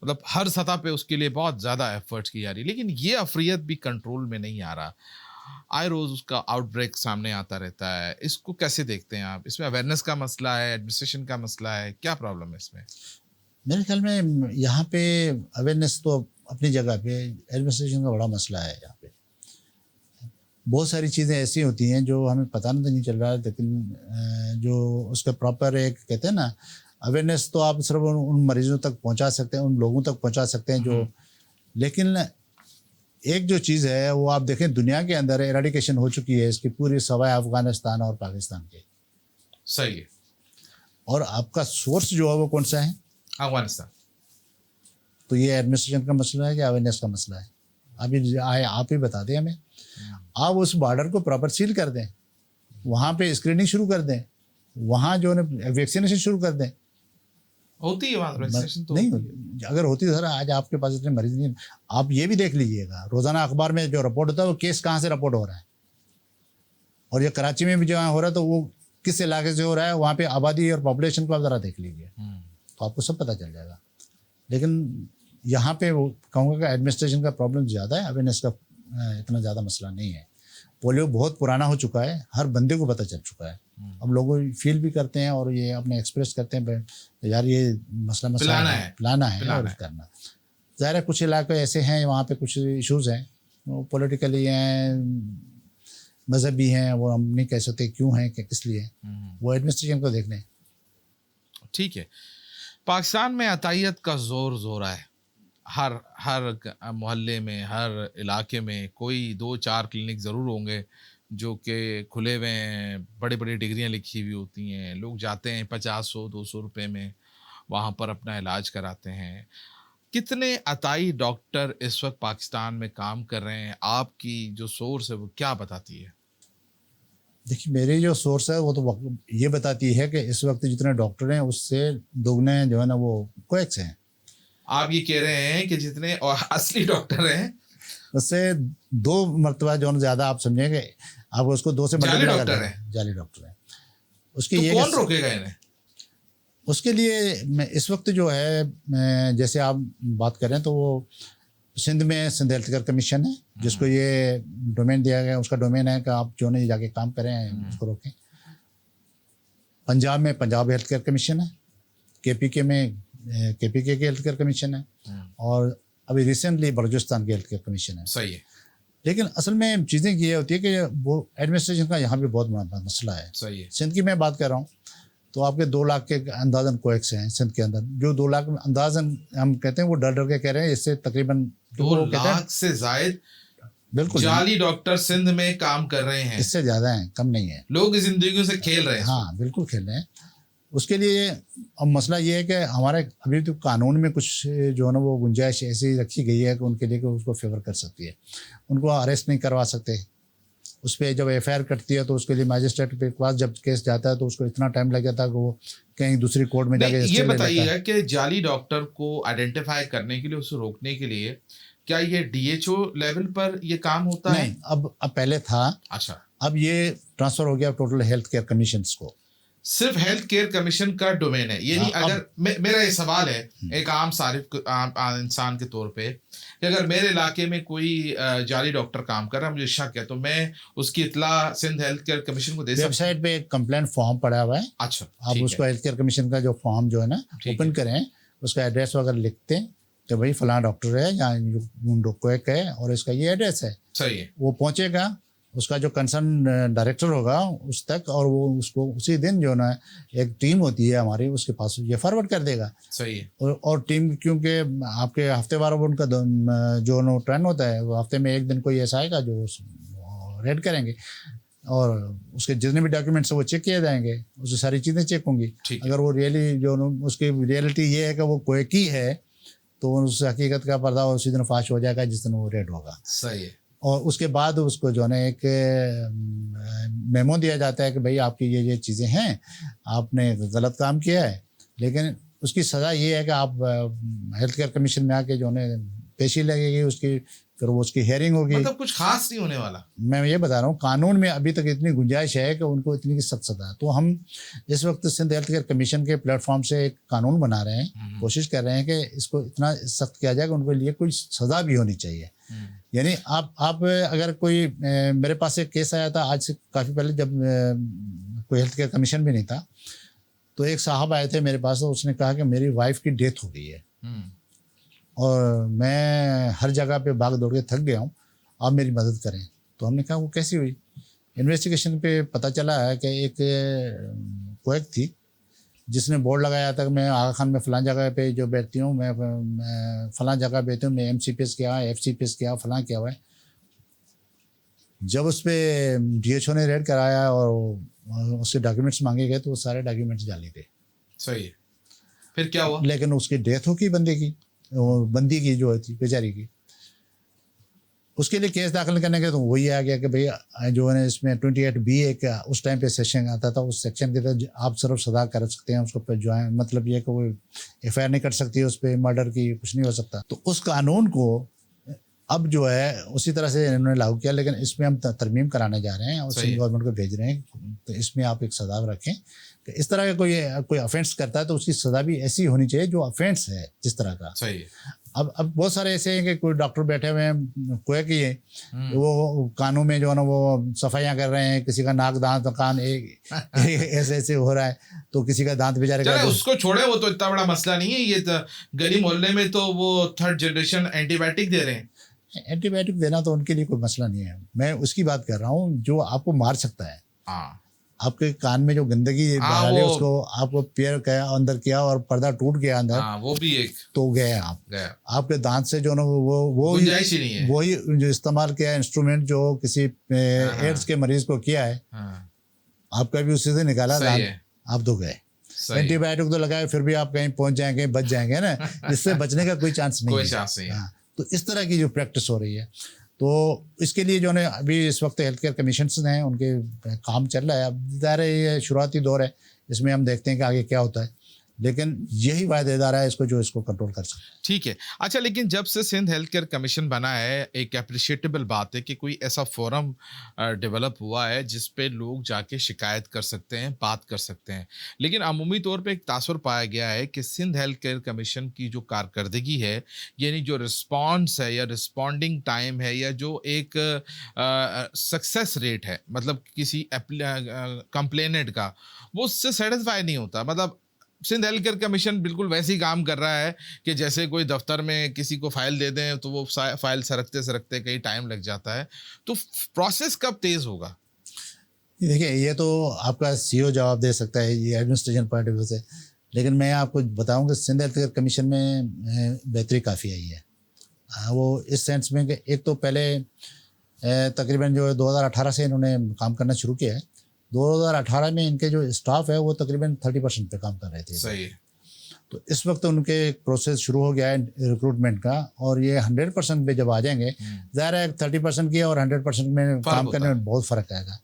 मतलब हर सतह पे उसके लिए बहुत ज़्यादा एफर्ट्स की जा रही है, लेकिन ये अफरियत भी कंट्रोल में नहीं आ रहा। आए रोज़ उसका आउटब्रेक सामने आता रहता है। इसको कैसे देखते हैं आप? इसमें अवेयरनेस का मसला है, एडमिनिस्ट्रेशन का मसला है, क्या प्रॉब्लम है इसमें? मेरे ख्याल में यहाँ पे अवेयरनेस तो अपनी जगह पे, एडमिनिस्ट्रेशन का बड़ा मसला है। यहाँ पे बहुत सारी चीज़ें ऐसी होती हैं जो हमें पता नहीं चल रहा है, लेकिन जो उसका प्रॉपर एक कहते हैं ना अवेयरनेस, तो आप सिर्फ उन मरीजों तक पहुँचा सकते हैं, उन लोगों तक पहुँचा सकते हैं जो, लेकिन एक जो चीज़ है वो आप देखें दुनिया के अंदर एराडिकेशन हो चुकी है इसकी, पूरी सवाए अफगानिस्तान और पाकिस्तान के। सही है। और आपका सोर्स जो है वो कौन सा है? अफगानिस्तान। तो ये एडमिनिस्ट्रेशन का मसला है कि अवेयरनेस का मसला है? अभी आए आप ही बता दें हमें। आप उस बॉर्डर को प्रॉपर सील कर दें, वहाँ पे स्क्रीनिंग शुरू कर दें, वहाँ जो है वैक्सीनेशन शुरू कर दें। होती है वहाँ वैक्सीनेशन तो नहीं होती। अगर होती तो सर आज आपके पास इतने मरीज नहीं। आप ये भी देख लीजिएगा रोज़ाना अखबार में जो रिपोर्ट होता है वो केस कहाँ से रिपोर्ट हो रहा है, और ये कराची में भी जो हो रहा है तो वो किस इलाके से हो रहा है, वहाँ पे आबादी और पॉपुलेशन को आप ज़रा देख लीजिए तो आपको सब पता चल जाएगा। लेकिन यहाँ पे वो कहूँगा कि एडमिनिस्ट्रेशन का प्रॉब्लम ज़्यादा है, अवेयरनेस का इतना ज़्यादा मसला नहीं है। पोलियो बहुत पुराना हो चुका है, हर बंदे को पता चल चुका है। अब लोग फील भी करते हैं और ये अपने एक्सप्रेस करते हैं यार ये मसला पिलाना है और करना। ज़ाहिर है कुछ इलाके ऐसे हैं वहाँ पे कुछ इश्यूज़ हैं, वो पॉलिटिकली हैं, मजहबी हैं, वो हम नहीं कह सकते क्यों हैं कि किस लिए, वो एडमिनिस्ट्रेशन को देख लें। ठीक है। पाकिस्तान में अतायत का जोर है। हर मोहल्ले में, हर इलाके में कोई 2-4 क्लिनिक ज़रूर होंगे जो कि खुले हुए हैं, बड़ी बड़ी डिग्रियां लिखी हुई होती हैं, लोग जाते हैं 50-100-200 रुपये में वहाँ पर अपना इलाज कराते हैं। कितने अताई डॉक्टर इस वक्त पाकिस्तान में काम कर रहे हैं? आपकी जो सोर्स है वो क्या बताती है? देखिए, मेरी जो सोर्स है वो तो ये बताती है कि इस वक्त जितने डॉक्टर हैं उससे दोगुने जो है ना वो कोएक्स हैं। आप ये कह रहे हैं कि जितने और असली डॉक्टर हैं उससे 2 मरतबा जो है ज़्यादा, आप समझेंगे, आप उसको 2 से जाली मल्टीप्लाई डॉक्टर कर दें, हैं। जाली डॉक्टर हैं। उसकी तो ये कौन रोकेगा इन्हें? उसके लिए मैं इस वक्त जो है, जैसे आप बात करें तो वो सिंध में सिंध हेल्थ केयर कमीशन है, जिसको ये डोमेन दिया गया, उसका डोमेन है कि आप जो नहीं जाके काम करें उसको रोकें। पंजाब में पंजाब हेल्थ केयर कमीशन है, केपीके में केपीके के हेल्थ केयर कमीशन है, और अभी रिसेंटली बलूचिस्तान के हेल्थ केयर कमीशन है। सही है। लेकिन असल में चीज़ें ये होती है कि वो एडमिनिस्ट्रेशन का यहाँ भी बहुत बड़ा मसला है। सही है। सिंध की मैं बात कर रहा हूँ तो आपके 2 लाख के अंदाजन कोएक्स हैं सिंध के अंदर, जो 2 लाख में अंदाजन हम कहते हैं वो डर डर के कह रहे हैं, इससे तकरीबन 2 लाख से जायद बिल्कुल जाली डॉक्टर सिंध में काम कर रहे हैं। इससे ज़्यादा हैं, कम नहीं है। लोग इस जिंदगी से खेल रहे हैं। हाँ बिल्कुल खेल रहे हैं। उसके लिए अब मसला ये है कि हमारे अभी तो कानून में कुछ जो है ना वो गुंजाइश ऐसी रखी गई है कि उनके लिए कि उसको फेवर कर सकती है। उनको अरेस्ट नहीं करवा सकते। उस पर जब एफआईआर कटती है तो उसके लिए मैजिस्ट्रेट के पास जब केस जाता है तो उसको इतना टाइम लग जाता है कि वो कहीं दूसरी कोर्ट में जाके ये बताइएगा कि जाली डॉक्टर को आइडेंटिफाई करने के लिए, उसे रोकने के लिए क्या ये डीएचओ लेवल पर ये काम होता है? नहीं, अब पहले था। अच्छा, अब ये ट्रांसफर हो गया टोटल हेल्थ केयर कमीशन को। सिर्फ हेल्थ केयर कमिश्नर का डोमेन है। यानी अगर मेरा ये सवाल है एक आम इंसान के तौर पे कि अगर मेरे इलाके में कोई जाली डॉक्टर काम कर रहा है, मुझे शक है, तो मैं उसकी इत्ला सिंध हेल्थ केयर कमीशन को दे सकता हूं? वेबसाइट पे एक कंप्लेंट फॉर्म पड़ा हुआ है। अच्छा, आप उसको हेल्थ केयर कमीशन का जो फॉर्म जो है ना ओपन करें, उसका एड्रेस वगैरह लिखते हैं कि भाई फलां डॉक्टर है या कोएक है और इसका ये एड्रेस है। सही है। वो पहुंचेगा उसका जो कंसर्न डायरेक्टर होगा उस तक, और वो उसको उसी दिन जो ना एक टीम होती है हमारी उसके पास ये फॉरवर्ड कर देगा। सही है। और टीम, क्योंकि आपके हफ्तेवार उनका जो नो ट्रेंड होता है, वो हफ्ते में एक दिन कोई ऐसा आएगा जो रेड करेंगे और उसके जितने भी डॉक्यूमेंट्स वो चेक किए जाएंगे, उससे सारी चीज़ें चेक होंगी। अगर वो रियली जो उसकी रियलिटी ये है कि वो कोई की है तो उस हकीकत का पर्दा उसी दिन फाश हो जाएगा जिस दिन वो रेड होगा। सही है। और उसके बाद उसको जो है एक मेमो दिया जाता है कि भाई आपकी ये चीज़ें हैं, आपने गलत काम किया है, लेकिन उसकी सज़ा ये है कि आप हेल्थ केयर कमीशन में आके जो है पेशी लगेगी उसकी, फिर वो उसकी हेयरिंग होगी। मतलब कुछ खास नहीं होने वाला। मैं ये बता रहा हूँ, कानून में अभी तक इतनी गुंजाइश है कि उनको इतनी सख्त सज़ा। तो हम इस वक्त सिंध हेल्थ केयर कमीशन के प्लेटफॉर्म से एक कानून बना रहे हैं, कोशिश कर रहे हैं कि इसको इतना सख्त किया जाए कि उनके लिए कोई सज़ा भी होनी चाहिए। यानी आप अगर कोई मेरे पास एक केस आया था आज से काफ़ी पहले, जब कोई हेल्थ केयर कमीशन भी नहीं था, तो एक साहब आए थे मेरे पास, तो उसने कहा कि मेरी वाइफ की डेथ हो गई है और मैं हर जगह पे भाग दौड़ के थक गया हूँ, आप मेरी मदद करें। तो हमने कहा वो कैसी हुई? इन्वेस्टिगेशन पे पता चला है कि एक कोएक थी जिसने बोर्ड लगाया था कि मैं आगा खान में फ़लाँ जगह पे जो बैठती हूँ, मैं फ़लाँ जगह बैठती हूँ, मैं MCPS किया है, FCPS किया, फ़लाँ किया हुआ है। जब उस पर DHO ने रेड कराया और उसके डॉक्यूमेंट्स मांगे गए तो वो सारे डॉक्यूमेंट्स जाली थे। सही है। फिर क्या हुआ? लेकिन उसकी डेथ हो गई बंदी की जो थी बेचारी की। उसके लिए केस दाखिल करने के तो वही आ गया कि भाई जो है इसमें 28B एक उस टाइम पे सेक्शन आता था, उस सेक्शन के तहत आप सिर्फ सजा कर सकते हैं उसको पे जो है, मतलब ये कि वो FIR नहीं कर सकती है उस पर, मर्डर की कुछ नहीं हो सकता। तो उस कानून को अब जो है उसी तरह से इन्होंने लागू किया, लेकिन इसमें हम तरमीम कराने जा रहे हैं और सिंध गवर्नमेंट को भेज रहे हैं। तो इसमें आप एक सजा रखें कि इस तरह का कोई ऑफेंस करता है तो उसकी सजा भी ऐसी होनी चाहिए जो ऑफेंस है जिस तरह का। सही है। अब बहुत सारे ऐसे हैं कि कोई डॉक्टर बैठे हुए हैं कोई की है, वो कानों में जो है ना वो सफाइयाँ कर रहे हैं, किसी का नाक दांत कान ऐसे ऐसे हो रहा है, तो किसी का दांत बेचारे का उसको छोड़े, वो तो इतना बड़ा मसला नहीं है। ये तो गली मोहल्ले में तो वो 3rd जनरेशन एंटीबायोटिक दे रहे हैं। एंटीबायोटिक देना तो उनके लिए कोई मसला नहीं है, मैं उसकी बात कर रहा हूँ जो आपको मार सकता है। आपके कान में जो गंदगी डाले उसको आपको पैर किया अंदर किया और पर्दा टूट गया अंदर, वो भी एक तो गए आप गया। आपके दांत से जो ना वो गुंजाइश ही नहीं है। वही जो इस्तेमाल किया इंस्ट्रूमेंट जो किसी एड्स के मरीज को किया है, आपका भी उसी से निकाला दांत, आप तो गए। सही। एंटीबायोटिक तो लगाए फिर भी आप कहीं पहुंच जाएंगे, बच जाएंगे ना, इससे बचने का कोई चांस नहीं कोई है। चांस नहीं है। हाँ, तो इस तरह की जो प्रैक्टिस हो रही है, तो इसके लिए जो है अभी इस वक्त हेल्थ केयर कमीशन हैं, उनके काम चल रहा है। अब ज़ाहिर है ये शुरुआती दौर है, इसमें हम देखते हैं कि आगे क्या होता है, लेकिन यही वायदा इदारा है इसको जो इसको कंट्रोल कर सकता है। ठीक है। अच्छा, लेकिन जब से सिंध हेल्थ केयर कमीशन बना है, एक अप्रिशिएटेबल बात है कि कोई ऐसा फोरम डेवलप हुआ है जिस पे लोग जाके शिकायत कर सकते हैं, बात कर सकते हैं। लेकिन अमूमी तौर पे एक तासुर पाया गया है कि सिंध हेल्थ केयर कमीशन की जो कारकर्दगी है, यानी जो रिस्पॉन्स है या रिस्पॉन्डिंग टाइम है या जो एक सक्सेस रेट है, मतलब किसी कंप्लेनेंट का, वो उससे सेटिस्फाई नहीं होता। मतलब सिंध हेल्थ केयर कमीशन बिल्कुल वैसे ही काम कर रहा है कि जैसे कोई दफ्तर में किसी को फाइल दे दें तो वो फाइल सरकते सरकते कहीं टाइम लग जाता है। तो प्रोसेस कब तेज होगा? देखिए, ये तो आपका सीईओ जवाब दे सकता है, ये एडमिनिस्ट्रेशन पॉइंट ऑफ व्यू से, लेकिन मैं आपको बताऊं कि सिंध हेल्थ केयर कमीशन में बेहतरी काफ़ी आई है। वो इस सेंस में कि एक तो पहले तकरीबन जो 2018 से इन्होंने काम करना शुरू किया है। 2018 में इनके जो स्टाफ है वो तकरीबन 30% पे काम कर रहे थे। सही है। तो इस वक्त उनके एक प्रोसेस शुरू हो गया है रिक्रूटमेंट का, और ये 100% पे जब आ जाएंगे, ज़ाहिर है 30% की और 100% में काम करने में बहुत फ़र्क आएगा।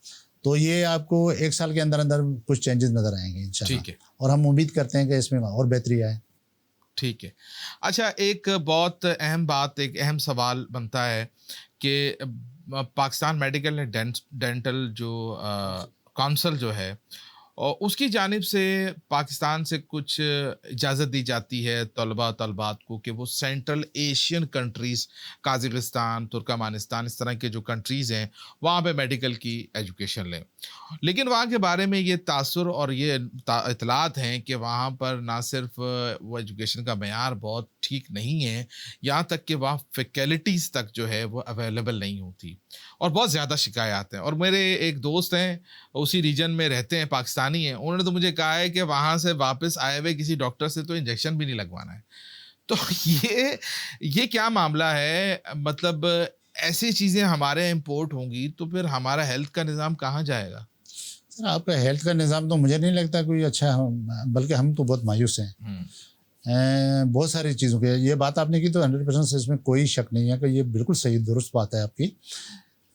तो ये आपको 1 साल के अंदर अंदर कुछ चेंजेस नज़र आएंगे इंशाल्लाह। ठीक है। और हम उम्मीद करते हैं कि इसमें और बेहतरी आए। ठीक है। अच्छा, एक बहुत अहम बात, एक अहम सवाल बनता है कि पाकिस्तान मेडिकल एंड डेंटल जो काउंसिल जो है, और उसकी जानिब से पाकिस्तान से कुछ इजाज़त दी जाती है तलबात को कि वो सेंट्रल एशियन कंट्रीज़, काज़ाकिस्तान, तुर्कमानिस्तान, इस तरह के जो कंट्रीज़ हैं वहाँ पे मेडिकल की एजुकेशन लें। लेकिन वहाँ के बारे में ये तासुर और ये इतलात हैं कि वहाँ पर ना सिर्फ वो एजुकेशन का मेयार बहुत ठीक नहीं है, यहाँ तक कि वहाँ फैकल्टीज़ तक जो है वो अवेलेबल नहीं होती, और बहुत ज़्यादा शिकायत हैं। और मेरे एक दोस्त हैं, उसी रीजन में रहते हैं, पाकिस्तानी हैं, उन्होंने तो मुझे कहा है कि वहाँ से वापस आए हुए किसी डॉक्टर से तो इंजेक्शन भी नहीं लगवाना है। तो ये क्या मामला है? मतलब ऐसी चीज़ें हमारे इम्पोर्ट होंगी तो फिर हमारा हेल्थ का निज़ाम कहाँ जाएगा? सर, आपका हेल्थ का निज़ाम तो मुझे नहीं लगता कोई अच्छा, बल्कि हम तो बहुत मायूस हैं बहुत सारी चीज़ों के। ये बात आपने की तो 100% से इसमें कोई शक नहीं है कि ये बिल्कुल सही दुरुस्त बात है आपकी।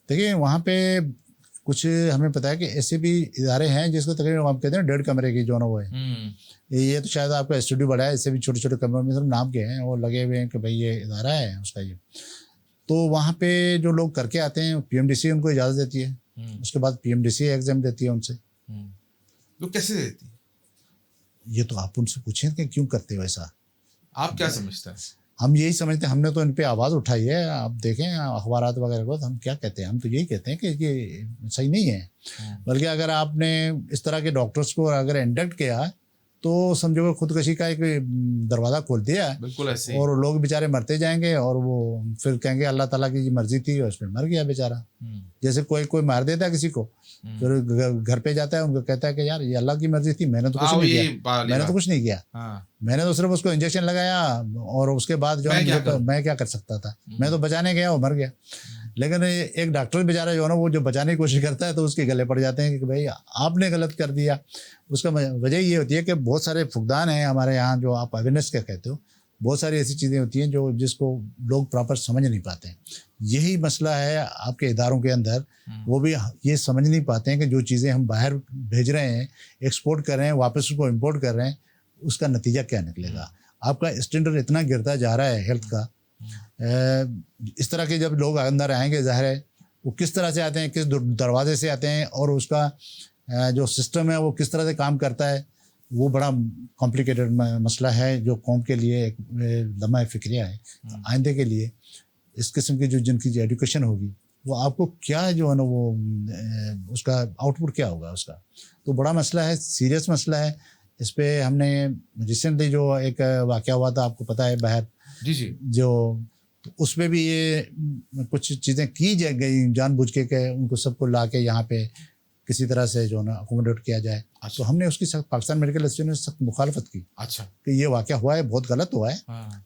देखिए, वहाँ पे कुछ हमें पता है कि ऐसे भी इदारे हैं जिसको तकरीबन आप कहते हैं 1.5 कमरे की जो ना वो है। ये तो शायद आपका स्टूडियो बड़ा है, इससे भी छोटे छोटे कमरों में सब नाम के हैं वो लगे हुए हैं कि भाई ये इदारा है उसका ये। तो वहाँ पे जो लोग करके आते हैं, पीएमडीसी उनको इजाज़त देती है, उसके बाद पीएमडीसी एग्जाम देती है उनसे। तो कैसे देती? ये तो आप उनसे पूछें कि क्यों करते हो ऐसा। आप क्या समझते हैं? हम यही समझते हैं, हमने तो इन पे आवाज़ उठाई है। आप देखें अखबारात वगैरह को, तो हम क्या कहते हैं, हम तो यही कहते हैं कि ये सही नहीं है। बल्कि अगर आपने इस तरह के डॉक्टर्स को अगर इंडक्ट किया तो समझो कि खुदकशी का एक दरवाज़ा खोल दिया है। बिल्कुल ऐसे ही। और लोग बेचारे मरते जाएंगे और वो फिर कहेंगे अल्लाह ताला की मर्जी थी और उसमें मर गया बेचारा। जैसे कोई मार देता है किसी को, फिर घर पे जाता है, उनको कहता है कि यार ये अल्लाह की मर्जी थी, मैंने तो कुछ नहीं किया, मैंने तो कुछ नहीं किया, मैंने तो सिर्फ उसको इंजेक्शन लगाया और उसके बाद जो है मैं क्या कर सकता था, मैं तो बचाने गया, वो मर गया। लेकिन एक डॉक्टर बेचारा जो है ना, वो जो बचाने की कोशिश करता है तो उसके गले पड़ जाते हैं कि भाई आपने गलत कर दिया। उसका वजह ये होती है कि बहुत सारे फुकदान हैं हमारे यहाँ, जो आप अवेयरनेस क्या कहते हो, बहुत सारी ऐसी चीज़ें होती हैं जो जिसको लोग प्रॉपर समझ नहीं पाते हैं। यही मसला है आपके इदारों के अंदर, वो भी ये समझ नहीं पाते हैं कि जो चीज़ें हम बाहर भेज रहे हैं, एक्सपोर्ट कर रहे हैं, वापस उसको इम्पोर्ट कर रहे हैं, उसका नतीजा क्या निकलेगा। आपका स्टैंडर्ड इतना गिरता जा रहा है हेल्थ का। इस तरह के जब लोग अंदर आएंगे, ज़ाहिर है वो किस तरह से आते हैं, किस दरवाजे से आते हैं, और उसका जो सिस्टम है वो किस तरह से काम करता है, वो बड़ा कॉम्प्लिकेटेड मसला है जो कौम के लिए एक लम्हा फ़िक्रिया है। आइंदे के लिए इस किस्म की जो जिनकी जो एजुकेशन होगी, वो आपको क्या जो है ना वो उसका आउटपुट क्या होगा उसका, तो बड़ा मसला है, सीरियस मसला है। इस पर हमने रिसेंटली जो एक वाक़या हुआ था, आपको पता है बाहर, जी जो तो उस पर भी ये कुछ चीज़ें की गई जानबूझ के उनको सबको ला के यहाँ पे किसी तरह से जो ना अकोमोडेट किया जाए। तो हमने उसकी पाकिस्तान मेडिकल एसोसिएशन ने सख्त मुखालफत की। अच्छा। कि ये वाक़या हुआ है, बहुत गलत हुआ है।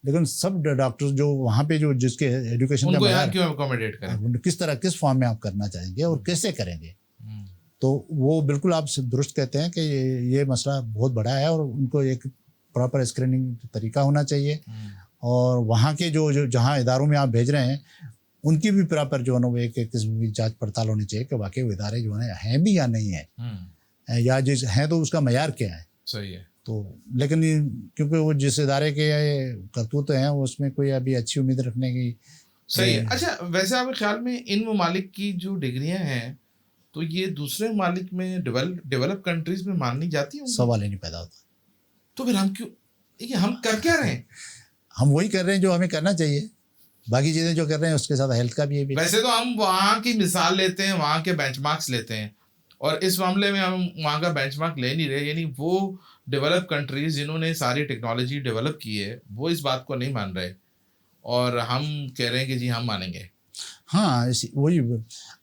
लेकिन सब डॉक्टर्स जो वहाँ पे जो जिसके एजुकेशन उनको यहाँ क्यों अकोमोडेट करें, किस तरह किस फॉर्म में आप करना चाहेंगे और कैसे करेंगे। तो वो बिल्कुल आप दुरुस्त कहते हैं कि ये मसला बहुत बड़ा है और उनको एक प्रॉपर स्क्रीनिंग तरीका होना चाहिए। और वहाँ के जो जहाँ इदारों में आप भेज रहे हैं उनकी भी प्रॉपर जो है ना वो एक किस्म की जांच पड़ताल होनी चाहिए कि वाकई वो इदारे जो हैं भी या नहीं है, या जिस हैं तो उसका मयार क्या है। सही है। तो लेकिन क्योंकि वो जिस इदारे के करतूत हैं उसमें कोई अभी अच्छी उम्मीद रखने की सही है। अच्छा, वैसे आपके ख्याल में इन ममालिक की जो डिग्रियां हैं तो ये दूसरे ममालिक में डेवलप कंट्रीज में माननी जाती हैं? सवाल ही नहीं पैदा होता। तो फिर हम क्यों, ये हम कर क्या रहे हैं? हम वही कर रहे हैं जो हमें करना चाहिए, बाकी चीज़ें जो कर रहे हैं उसके साथ हेल्थ का भी है भी। वैसे तो हम वहाँ की मिसाल लेते हैं, वहाँ के बेंचमार्क्स लेते हैं, और इस मामले में हम वहाँ का बेंचमार्क ले नहीं रहे। यानी वो डेवलप कंट्रीज जिन्होंने सारी टेक्नोलॉजी डेवलप की है वो इस बात को नहीं मान रहे, और हम कह रहे हैं कि जी हम मानेंगे। हाँ, वही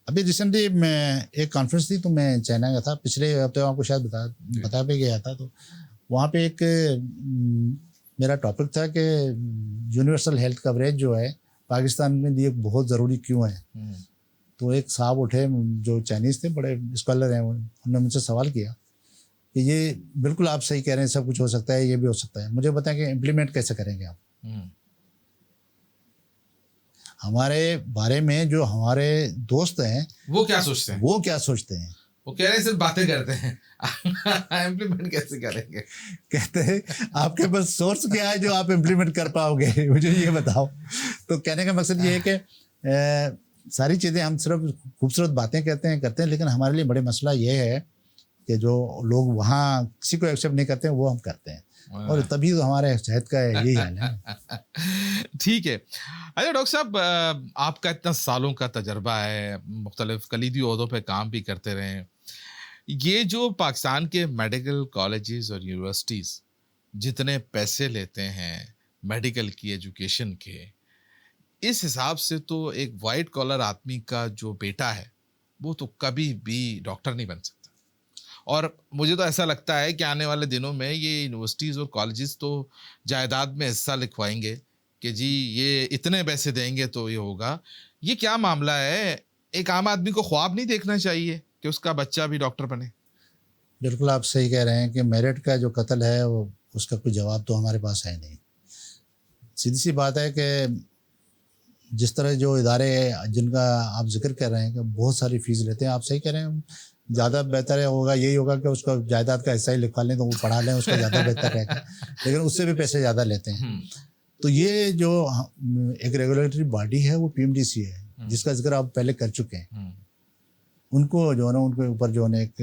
अभी रिसेंटली मैं एक कॉन्फ्रेंस थी तो मैं चाइना गया था, पिछले हफ्ते आपको शायद बता भी गया था। तो वहाँ पे एक मेरा टॉपिक था कि यूनिवर्सल हेल्थ कवरेज जो है पाकिस्तान में लिए बहुत ज़रूरी क्यों है। तो एक साहब उठे जो चाइनीज़ थे, बड़े स्कॉलर हैं, उन्होंने मुझसे सवाल किया कि ये बिल्कुल आप सही कह रहे हैं, सब कुछ हो सकता है, ये भी हो सकता है, मुझे बताएं कि इम्प्लीमेंट कैसे करेंगे आप। हमारे बारे में जो हमारे दोस्त हैं वो क्या सोचते हैं? वो कह रहे हैं सिर्फ बातें करते हैं, इम्प्लीमेंट कैसे करेंगे? कहते हैं आपके पास सोर्स क्या है जो आप इम्प्लीमेंट कर पाओगे, मुझे ये बताओ। तो कहने का मकसद ये है कि सारी चीज़ें हम सिर्फ खूबसूरत बातें करते हैं, लेकिन हमारे लिए बड़े मसला ये है कि जो लोग वहाँ किसी को एक्सेप्ट नहीं करते हैं वो हम करते हैं, और तभी तो हमारे सेहत का यही हाल है। ठीक है। अच्छा डॉक्टर साहब, आपका इतना सालों का तजर्बा है, मुख्तलिफ कलीदी ओहदों पे काम भी करते रहे हैं, ये जो पाकिस्तान के मेडिकल कॉलेजेस और यूनिवर्सिटीज़ जितने पैसे लेते हैं मेडिकल की एजुकेशन के, इस हिसाब से तो एक वाइट कॉलर आदमी का जो बेटा है वो तो कभी भी डॉक्टर नहीं बन सकता। और मुझे तो ऐसा लगता है कि आने वाले दिनों में ये यूनिवर्सिटीज़ और कॉलेजेस तो जायदाद में हिस्सा लिखवाएंगे कि जी ये इतने पैसे देंगे तो ये होगा। ये क्या मामला है? एक आम आदमी को ख्वाब नहीं देखना चाहिए कि उसका बच्चा भी डॉक्टर बने? बिल्कुल आप सही कह रहे हैं कि मेरिट का जो कत्ल है वो उसका कोई जवाब तो हमारे पास है नहीं। सीधी सी बात है कि जिस तरह जो इदारे जिनका आप जिक्र कर रहे हैं कि बहुत सारी फीस लेते हैं, आप सही कह रहे हैं, ज़्यादा बेहतर होगा यही होगा कि उसका जायदाद का हिस्सा ही लिखवा लें तो वो पढ़ा लें, उसका ज़्यादा बेहतर रहेगा, लेकिन उससे भी पैसे ज़्यादा लेते हैं। तो ये जो एक रेगुलेटरी बॉडी है वो PMDC है जिसका जिक्र आप पहले कर चुके हैं। उनको जो है ना उनके ऊपर जो है एक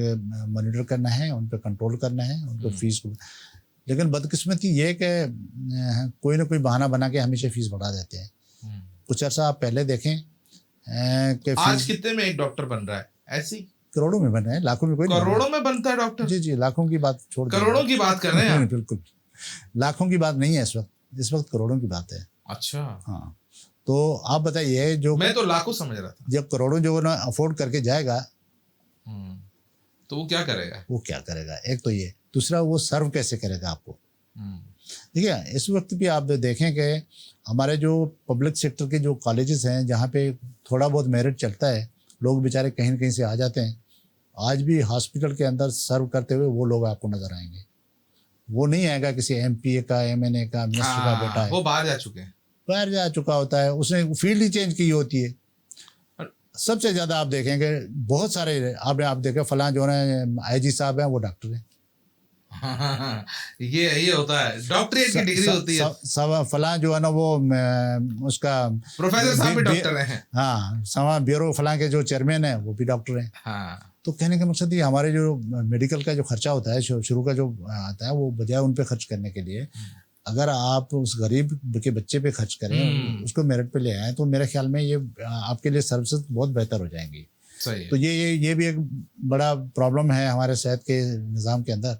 मॉनिटर करना है, उन पर कंट्रोल करना है, उनको फीस को। लेकिन बदकिस्मती ये कि कोई ना कोई बहाना बना के हमेशा फीस बढ़ा देते हैं। कुछ अर्सा आप पहले देखें कि आज कितने में एक डॉक्टर बन रहा है? ऐसी करोड़ों में बन रहे हैं, लाखों में कोई करोड़ों में बनता है डॉक्टर। जी, लाखों की बात छोड़, करोड़ों की बात कर रहे हैं। बिल्कुल लाखों की बात नहीं है इस वक्त करोड़ों की बात है। अच्छा, हाँ, तो आप बताइए, जो मैं तो लाखों समझ रहा था। जब करोड़ों जो ना अफोर्ड करके जाएगा तो वो क्या करेगा? एक तो ये, दूसरा वो सर्व कैसे करेगा आपको। ठीक है, इस वक्त भी आप देखें कि हमारे जो पब्लिक सेक्टर के जो कॉलेजेस हैं जहाँ पे थोड़ा बहुत मेरिट चलता है, लोग बेचारे कहीं न कहीं से आ जाते हैं, आज भी हॉस्पिटल के अंदर सर्व करते हुए वो लोग आपको नजर आएंगे। वो नहीं आएगा किसी MPA का, MNA का, मिनिस्टर का बेटा है, वो बाहर जा चुके हैं, बाहर जा चुका होता है, उसने फील्ड ही चेंज की होती है। सबसे ज़्यादा आप देखेंगे बहुत सारे आप देखें फलां जो है IG साहब हैं वो डॉक्टर हैं। ये होता है, डॉक्टरेट की डिग्री होती है। फलां जो है ना वो उसका प्रोफेसर साहब भी डॉक्टर हैं। हाँ, समा ब्यूरो फलां के जो चेयरमैन है वो भी डॉक्टर हैं। हाँ, तो कहने का मकसद ये हमारे जो मेडिकल का जो खर्चा होता है शुरू का जो आता है, वो बजाय उन पे खर्च करने के लिए अगर आप उस गरीब के बच्चे पे खर्च करें, उसको मेरिट पे ले आए, तो मेरे ख्याल में ये आपके लिए सर्विसेज बहुत बेहतर हो जाएंगी। सही है। तो ये भी एक बड़ा प्रॉब्लम है हमारे सेहत के निज़ाम के अंदर।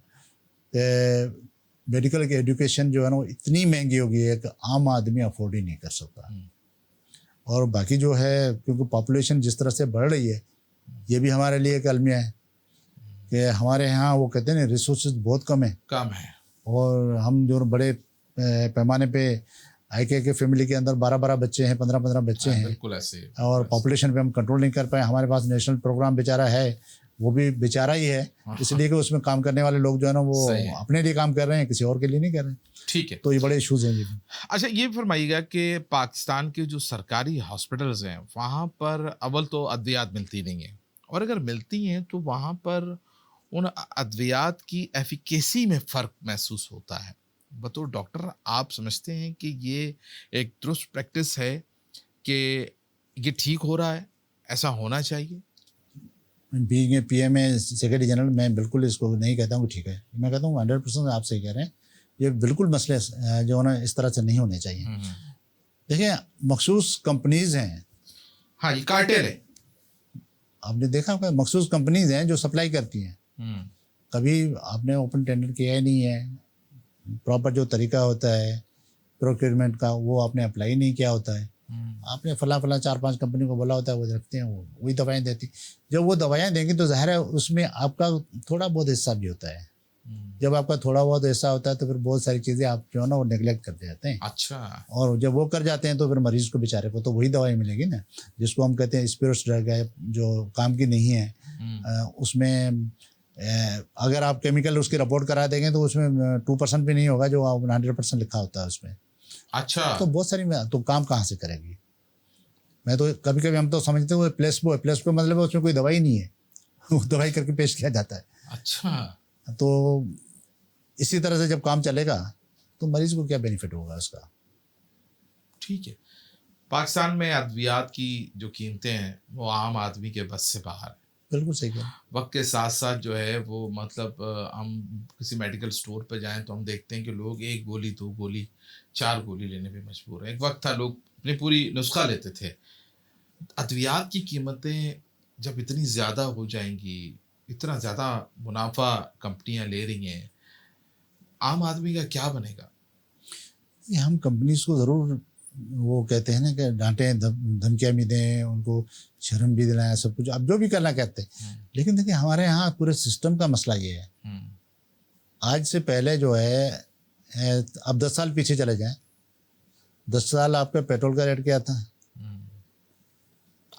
मेडिकल की एजुकेशन जो है ना वो इतनी महंगी हो गई है कि आम आदमी अफोर्ड ही नहीं कर सकता। और बाकी जो है, क्योंकि पॉपुलेशन जिस तरह से बढ़ रही है, ये भी हमारे लिए एक अलमिया है कि हमारे यहाँ वो कहते हैं ना रिसोर्सेज बहुत कम है, और हम जो बड़े पैमाने पे IK के फैमिली के अंदर 12-12 बच्चे हैं, 15-15 बच्चे हैं, बिल्कुल ऐसे, और पॉपुलेशन पे हम कंट्रोल नहीं कर पाए। हमारे पास नेशनल प्रोग्राम बेचारा है, वो भी बेचारा ही है, हाँ, इसलिए कि उसमें काम करने वाले लोग जो है ना वो सही है। अपने लिए काम कर रहे हैं, किसी और के लिए नहीं कर रहे हैं। ठीक है। तो ये बड़े इश्यूज हैं ये भी। अच्छा, ये फरमाइएगा कि पाकिस्तान के जो सरकारी हॉस्पिटल्स हैं वहाँ पर अव्वल तो अद्वियात मिलती नहीं है, और अगर मिलती हैं तो वहाँ पर उन अद्वियात की एफिकेसी में फ़र्क महसूस होता है। बतौर डॉक्टर आप समझते हैं कि ये एक दुरुस्त प्रैक्टिस है, कि ये ठीक हो रहा है, ऐसा होना चाहिए? Being a PMA secretary general, मैं बिल्कुल इसको नहीं कहता हूँ कि ठीक है। मैं कहता हूँ 100% आप सही कह रहे हैं, ये बिल्कुल मसले जो है ना इस तरह से नहीं होने चाहिए। देखिए, मखसूस कंपनीज हैं, हाँ, ये कार्टेल है। आपने देखा होगा, मखसूस कंपनीज हैं जो सप्लाई करती हैं। कभी आपने ओपन टेंडर किया ही नहीं है, प्रॉपर जो तरीका होता है प्रोक्योरमेंट का वो आपने अप्लाई नहीं किया होता है। आपने फला 4-5 कंपनी को बोला होता है, वो रखते हैं, वो वही दवाएं देती। जब वो दवाएं देंगी तो ज़ाहिर है उसमें आपका थोड़ा बहुत हिस्सा भी होता है। जब आपका थोड़ा बहुत हिस्सा होता है तो फिर बहुत सारी चीज़ें आप जो है ना वो नेगलेक्ट करते जाते हैं। अच्छा। और जब वो कर जाते हैं तो फिर मरीज को बेचारे को तो वही दवाई मिलेगी ना, जिसको हम कहते हैं स्पिरिट्स ड्रग है, जो काम की नहीं है। उसमें अगर आप केमिकल उसकी रिपोर्ट करा देंगे तो उसमें 2% भी नहीं होगा जो 100% लिखा होता है उसमें। अच्छा। तो बहुत सारी तो काम कहाँ से करेगी। मैं तो कभी कभी हम तो समझते हैं वो प्लेसबो है, प्लेसबो मतलब उसमें कोई दवाई नहीं है वो दवाई करके पेश किया जाता है। अच्छा। तो इसी तरह से जब काम चलेगा तो मरीज को क्या बेनिफिट होगा उसका। ठीक है। पाकिस्तान में अद्वियात की जो कीमतें हैं वो आम आदमी के बस से बाहर है। बिल्कुल सही कह। वक्त के साथ साथ जो है वो मतलब हम किसी मेडिकल स्टोर पर जाएं तो हम देखते हैं कि लोग 1 गोली 2 गोली 4 गोली लेने पे मजबूर हैं। एक वक्त था लोग अपनी पूरी नुस्खा लेते थे। अद्वियात की कीमतें जब इतनी ज़्यादा हो जाएंगी, इतना ज़्यादा मुनाफा कंपनियां ले रही हैं, आम आदमी का क्या बनेगा? ये हम कंपनीज को ज़रूर वो कहते हैं ना कि डांटें, धमकियाँ भी दें, उनको शर्म भी दिलाएं, सब कुछ आप जो भी करना कहते हैं। लेकिन देखिए हमारे यहाँ पूरे सिस्टम का मसला ये है। आज से पहले जो है, अब 10 साल पीछे चले जाएं, 10 साल आपका पेट्रोल का रेट क्या था?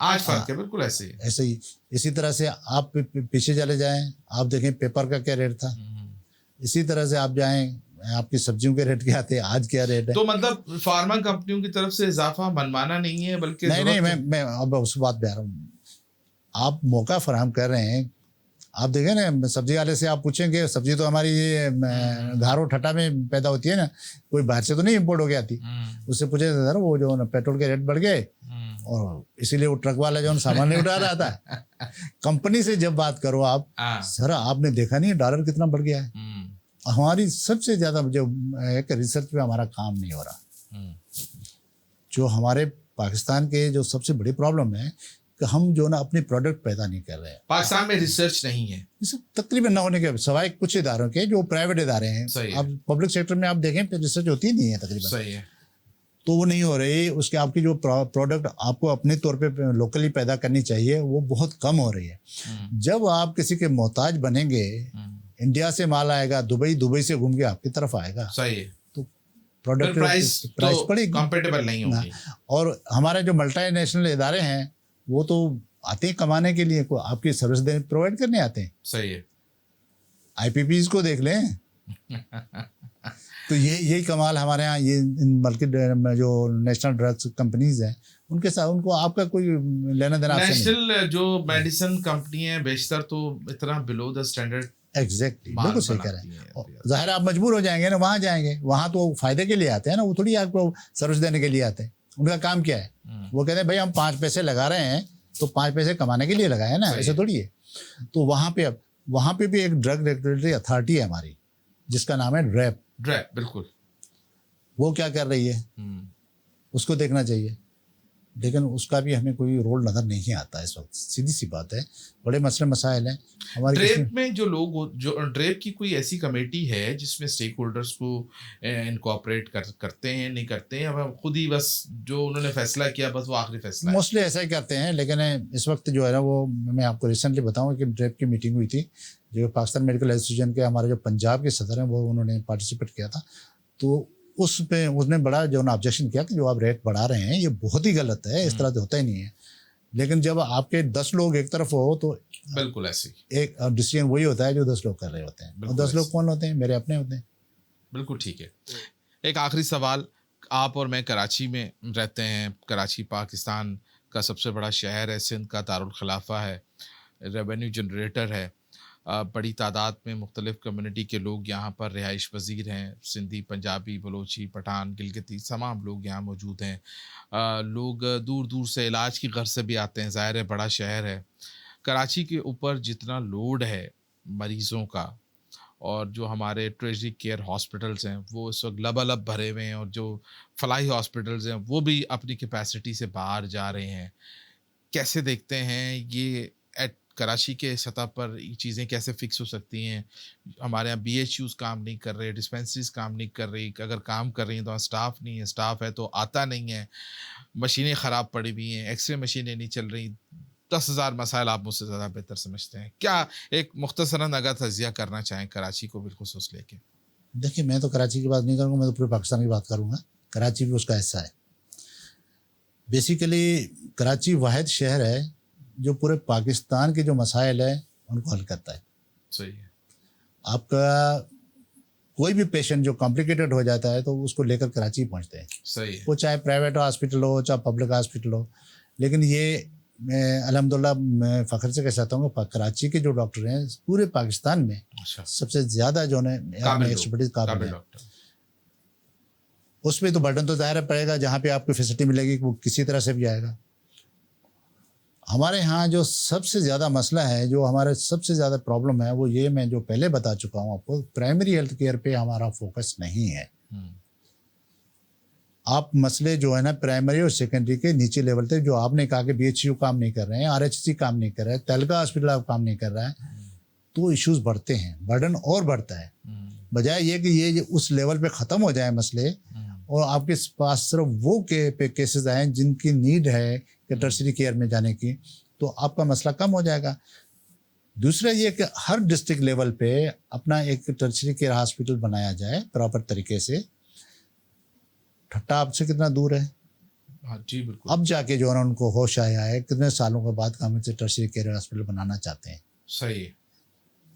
आज फर्क है, बिल्कुल ऐसे ही। ऐसे ही इसी तरह से आप पीछे चले जाएं, आप देखें पेपर का क्या रेट था। इसी तरह से आप जाएं, आपकी सब्जियों के रेट क्या थे, आज क्या रेट है। तो मतलब फार्मा कंपनियों की तरफ से इजाफा मनमाना नहीं है, बल्कि नहीं, मैं अब उस बात पे आ रहा हूँ। आप मौका फराहम कर रहे हैं। आप देखें ना, सब्जी वाले से आप पूछेंगे, सब्जी तो हमारी ये घारो ठट्टा में पैदा होती है ना, कोई बाहर से तो नहीं इम्पोर्ट हो गया थी। उससे पूछे सर वो जो ना पेट्रोल के रेट बढ़ गए और इसीलिए वो ट्रक वाला जो सामान नहीं उठा रहा था। कंपनी से जब बात करो आप, सर आपने देखा नहीं डॉलर कितना बढ़ गया है। हमारी सबसे ज़्यादा जो एक रिसर्च पे हमारा काम नहीं हो रहा। जो हमारे पाकिस्तान के जो सबसे बड़ी प्रॉब्लम है कि हम जो ना अपने प्रोडक्ट पैदा नहीं कर रहे हैं। पाकिस्तान में रिसर्च नहीं है, तकरीबन ना होने के सवाए कुछ इदारों के जो प्राइवेट इदारे हैं। अब पब्लिक सेक्टर में आप देखें तो रिसर्च होती नहीं है तकरीबन। सही है। तो वो नहीं हो रही। उसके आपकी जो प्रोडक्ट आपको अपने तौर पे लोकली पैदा करनी चाहिए वो बहुत कम हो रही है। जब आप किसी के मोहताज बनेंगे, इंडिया से माल आएगा, दुबई से घूम के आपकी तरफ आएगा। सही है। तो प्रोडक्ट प्राइस तो पड़ेगी, कंपेटेबल नहीं होगी। और हमारे जो मल्टीनेशनल इदारे हैं वो तो आते हैं कमाने के लिए, आपकी सर्विस प्रोवाइड करने आते हैं। सही है। IPPs को देख लें। तो यही कमाल हमारे यहाँ ये बल्कि जो नेशनल ड्रग्स कंपनीज हैं उनके साथ उनको आपका कोई लेना देना। नेशनल जो मेडिसिन कंपनी है बेशतर तो इतना बिलो द स्टैंडर्ड। एग्जैक्टली, बिल्कुल सही कह रहे हैं। ज़ाहिर आप मजबूर हो जाएंगे ना, वहाँ जाएंगे, वहाँ तो फायदे के लिए आते हैं ना, वो थोड़ी आपको सर्विस देने के लिए आते हैं। उनका काम क्या है? वो कहते हैं भाई हम 5 पैसे लगा रहे हैं तो 5 पैसे कमाने के लिए लगाए ना, ऐसे थोड़ी है। तो वहाँ पे भी एक ड्रग रेगुलेटरी अथॉरिटी है हमारी जिसका नाम है ड्रैप। बिल्कुल। वो क्या कर रही है उसको देखना चाहिए, लेकिन उसका भी हमें कोई रोल नज़र नहीं आता इस वक्त। सीधी सी बात है, बड़े मसले मसाइल हैं हमारे। ड्रेप में जो लोग जो ड्रेप की कोई ऐसी कमेटी है जिसमें स्टेक होल्डर्स को इनकॉर्पोरेट करते हैं, नहीं करते हैं, अब खुद ही बस जो उन्होंने फैसला किया बस वो आखिरी फैसला है? मोस्टली ऐसा ही करते हैं, लेकिन इस वक्त जो है ना वो मैं आपको रिसेंटली बताऊँ कि ड्रेप की मीटिंग हुई थी, जो पाकिस्तान मेडिकल एसोसिएशन के हमारे जो पंजाब के सदर हैं वो उन्होंने पार्टिसिपेट किया था। तो उस पे उसने बड़ा जो ना ऑब्जेक्शन किया कि जो आप रेट बढ़ा रहे हैं ये बहुत ही गलत है, इस तरह से होता ही नहीं है। लेकिन जब आपके 10 लोग एक तरफ हो तो बिल्कुल ऐसी। एक डिसीजन वही होता है जो 10 लोग कर रहे होते हैं, और बिल्कुल 10 लोग ऐसे। कौन होते हैं? मेरे अपने होते हैं। बिल्कुल ठीक है। एक आखिरी सवाल, आप और मैं कराची में रहते हैं। कराची पाकिस्तान का सबसे बड़ा शहर है, सिंध का दारुल खिलाफा है, रेवेन्यू जनरेटर है। बड़ी तादाद में मुख्तलिफ़ कम्युनिटी के लोग यहाँ पर रिहाइश पज़ीर हैं। सिंधी, पंजाबी, बलोची, पठान, गिलगिती तमाम लोग यहाँ मौजूद हैं। लोग दूर दूर से इलाज की गर्ज से भी आते हैं। ज़ाहिर है बड़ा शहर है। कराची के ऊपर जितना लोड है मरीज़ों का, और जो हमारे ट्रेजरी केयर हॉस्पिटल्स हैं वो इस वक्त लबालब भरे हुए हैं, और जो फलाही हॉस्पिटल्स हैं वो भी अपनी कैपेसिटी से बाहर जा रहे हैं। कैसे देखते हैं ये एट कराची के सतह पर ये चीज़ें कैसे फिक्स हो सकती हैं? हमारे यहाँ बीएचयूज़ काम नहीं कर रहे, डिस्पेंसरीज काम नहीं कर रही, अगर काम कर रही हैं तो वहाँ स्टाफ नहीं है, स्टाफ है तो आता नहीं है, मशीनें ख़राब पड़ी हुई हैं, एक्सरे मशीनें नहीं चल रही। 10,000 मसाइल आप मुझसे ज़्यादा बेहतर समझते हैं। क्या एक मुख्तसरन अगर तज़किया करना चाहें कराची को बिलख़ुसूस लेके? देखिए, मैं तो कराची की बात नहीं करूँगा, मैं तो पूरे पाकिस्तान की बात करूँगा। कराची भी उसका हिस्सा है। बेसिकली कराची वाहिद शहर है जो पूरे पाकिस्तान के जो मसाइल हैं उनको हल करता है। सही है। आपका कोई भी पेशेंट जो कॉम्प्लिकेटेड हो जाता है तो उसको लेकर कराची पहुंचते हैं, सही है। वो चाहे प्राइवेट हॉस्पिटल हो चाहे पब्लिक हॉस्पिटल हो। लेकिन ये मैं अल्हम्दुलिल्लाह मैं फ़ख्र से कह सकता हूँ कि कराची के जो डॉक्टर हैं पूरे पाकिस्तान में अच्छा। सबसे ज़्यादा जो है काबिल एक्सपर्टीज काबिल काबिल है। डॉक्टर। उसमें तो बर्डन तो ज़ाहिर पड़ेगा, जहाँ पे आपको फैसिलिटी मिलेगी वो किसी तरह से भी आएगा। हमारे यहाँ जो सबसे ज़्यादा मसला है, जो हमारे सबसे ज़्यादा प्रॉब्लम है, वो ये मैं जो पहले बता चुका हूँ आपको, प्राइमरी हेल्थ केयर पे हमारा फोकस नहीं है। आप मसले जो है ना प्राइमरी और सेकेंडरी के नीचे लेवल तक, जो आपने कहा कि बीएचयू काम नहीं कर रहे हैं, आरएचसी काम नहीं कर रहा है, तहलका हॉस्पिटल आप काम नहीं कर रहा है, तो इश्यूज बढ़ते हैं, बर्डन और बढ़ता है। बजाय ये कि ये उस लेवल पे ख़त्म हो जाए मसले, और आपके पास सिर्फ वो केसेस आए जिनकी नीड है कि टर्शरी केयर में जाने की, तो आपका मसला कम हो जाएगा। दूसरा ये कि हर डिस्ट्रिक्ट लेवल पे अपना एक टर्शरी केयर हॉस्पिटल बनाया जाए प्रॉपर तरीके से। ठट्टा आपसे कितना दूर है। हाँ जी बिल्कुल। अब जाके जो है ना उनको होश आया है, कितने सालों के बाद हम इसे टर्शरी केयर हॉस्पिटल बनाना चाहते हैं। सही है।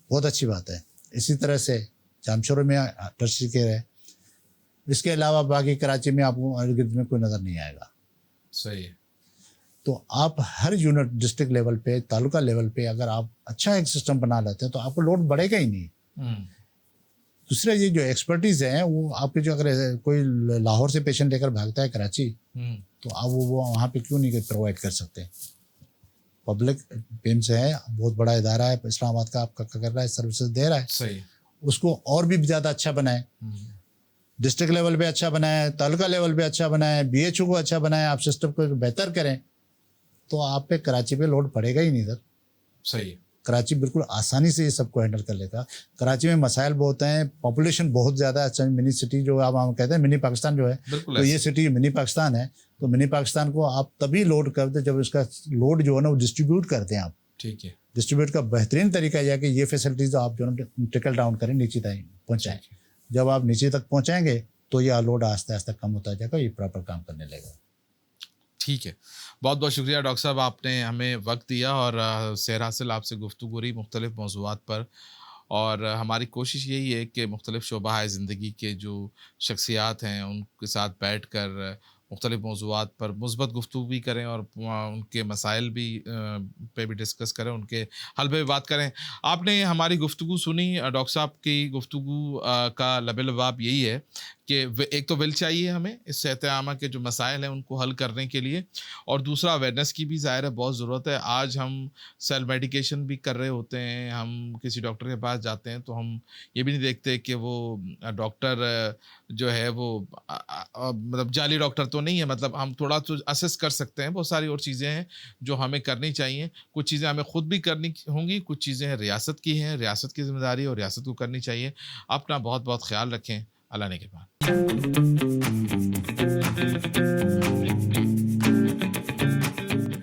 बहुत अच्छी बात है। इसी तरह से जामशोर में टर्शरी केयर है। इसके अलावा बाकी कराची में आपको इर्द-गिर्द में कोई नज़र नहीं आएगा। सही है। तो आप हर यूनिट डिस्ट्रिक्ट लेवल पे, तालुका लेवल पे अगर आप अच्छा एक सिस्टम बना लेते हैं तो आपको लोड बढ़ेगा ही नहीं। दूसरा ये जो एक्सपर्टीज़ है वो आपके, जो अगर कोई लाहौर से पेशेंट लेकर भागता है कराची, तो आप वो वहाँ पे क्यों नहीं प्रोवाइड कर सकते? पब्लिक पिम्स है, बहुत बड़ा इदारा है इस्लामाबाद का, आपका कर रहा है, सर्विसेज दे रहा है। सही। उसको और भी ज़्यादा अच्छा बनाए, डिस्ट्रिक्ट लेवल पे अच्छा बनाए, तालुका लेवल पे अच्छा बनाए, बीएचओ को अच्छा बनाए, आप सिस्टम को बेहतर करें, तो आप पे कराची पे लोड पड़ेगा ही नहीं सर। सही है। कराची बिल्कुल आसानी से ये सबको हैंडल कर लेगा। कराची में मसाइल बहुत हैं, पॉपुलेशन बहुत ज़्यादा है। अच्छा, मिनी सिटी जो आप हम कहते हैं मिनी पाकिस्तान जो है, तो ये सिटी मिनी पाकिस्तान है। तो मिनी पाकिस्तान को आप तभी लोड करते जब इसका लोड जो है ना वो डिस्ट्रीब्यूट करते हैं आप। ठीक है। डिस्ट्रीब्यूट का बेहतरीन तरीका यह है कि ये फैसिलिटीज़ आप जो है ट्रिकल डाउन करें, नीचे तक पहुँचाएँ। जब आप नीचे तक पहुँचाएंगे तो यह लोड आस्ते आस्ते कम होता जाएगा, ये प्रॉपर काम करने लगेगा। ठीक है। बहुत बहुत शुक्रिया डॉक्टर साहब, आपने हमें वक्त दिया और सैर हासिल आपसे गुफ्तगू रही मुख्तलिफ़ मौज़ूआत पर। और हमारी कोशिश यही है कि मुख्तलिफ़ शोबा ज़िंदगी के जो शख्सियात हैं उनके साथ बैठ कर मुख्तलिफ़ मौज़ूआत पर मुस्बत गुफ्तगू भी करें, और उनके मसाइल भी पे भी डिस्कस करें, उनके हल पे भी बात करें। आपने हमारी गुफ्तगू सुनी। डॉक्टर साहब की गुफ्तगू का लबे-लबाब यही है कि एक तो विल चाहिए हमें इस सेहत आमा के जो मसाइल हैं उनको हल करने के लिए, और दूसरा अवेयरनेस की भी ज़ाहिर है बहुत ज़रूरत है। आज हम सेल्फ मेडिकेशन भी कर रहे होते हैं, हम किसी डॉक्टर के पास जाते हैं तो हम ये भी नहीं देखते कि वो डॉक्टर जो है वो मतलब जाली डॉक्टर तो नहीं है। मतलब हम थोड़ा तो असेस कर सकते हैं। बहुत सारी और चीज़ें हैं जो हमें करनी चाहिए। कुछ चीज़ें हमें खुद भी करनी होंगी, कुछ चीज़ें रियासत की हैं, रियासत की ज़िम्मेदारी और रियासत को करनी चाहिए। अपना बहुत बहुत ख्याल रखें। अल्लाह ने के बाद।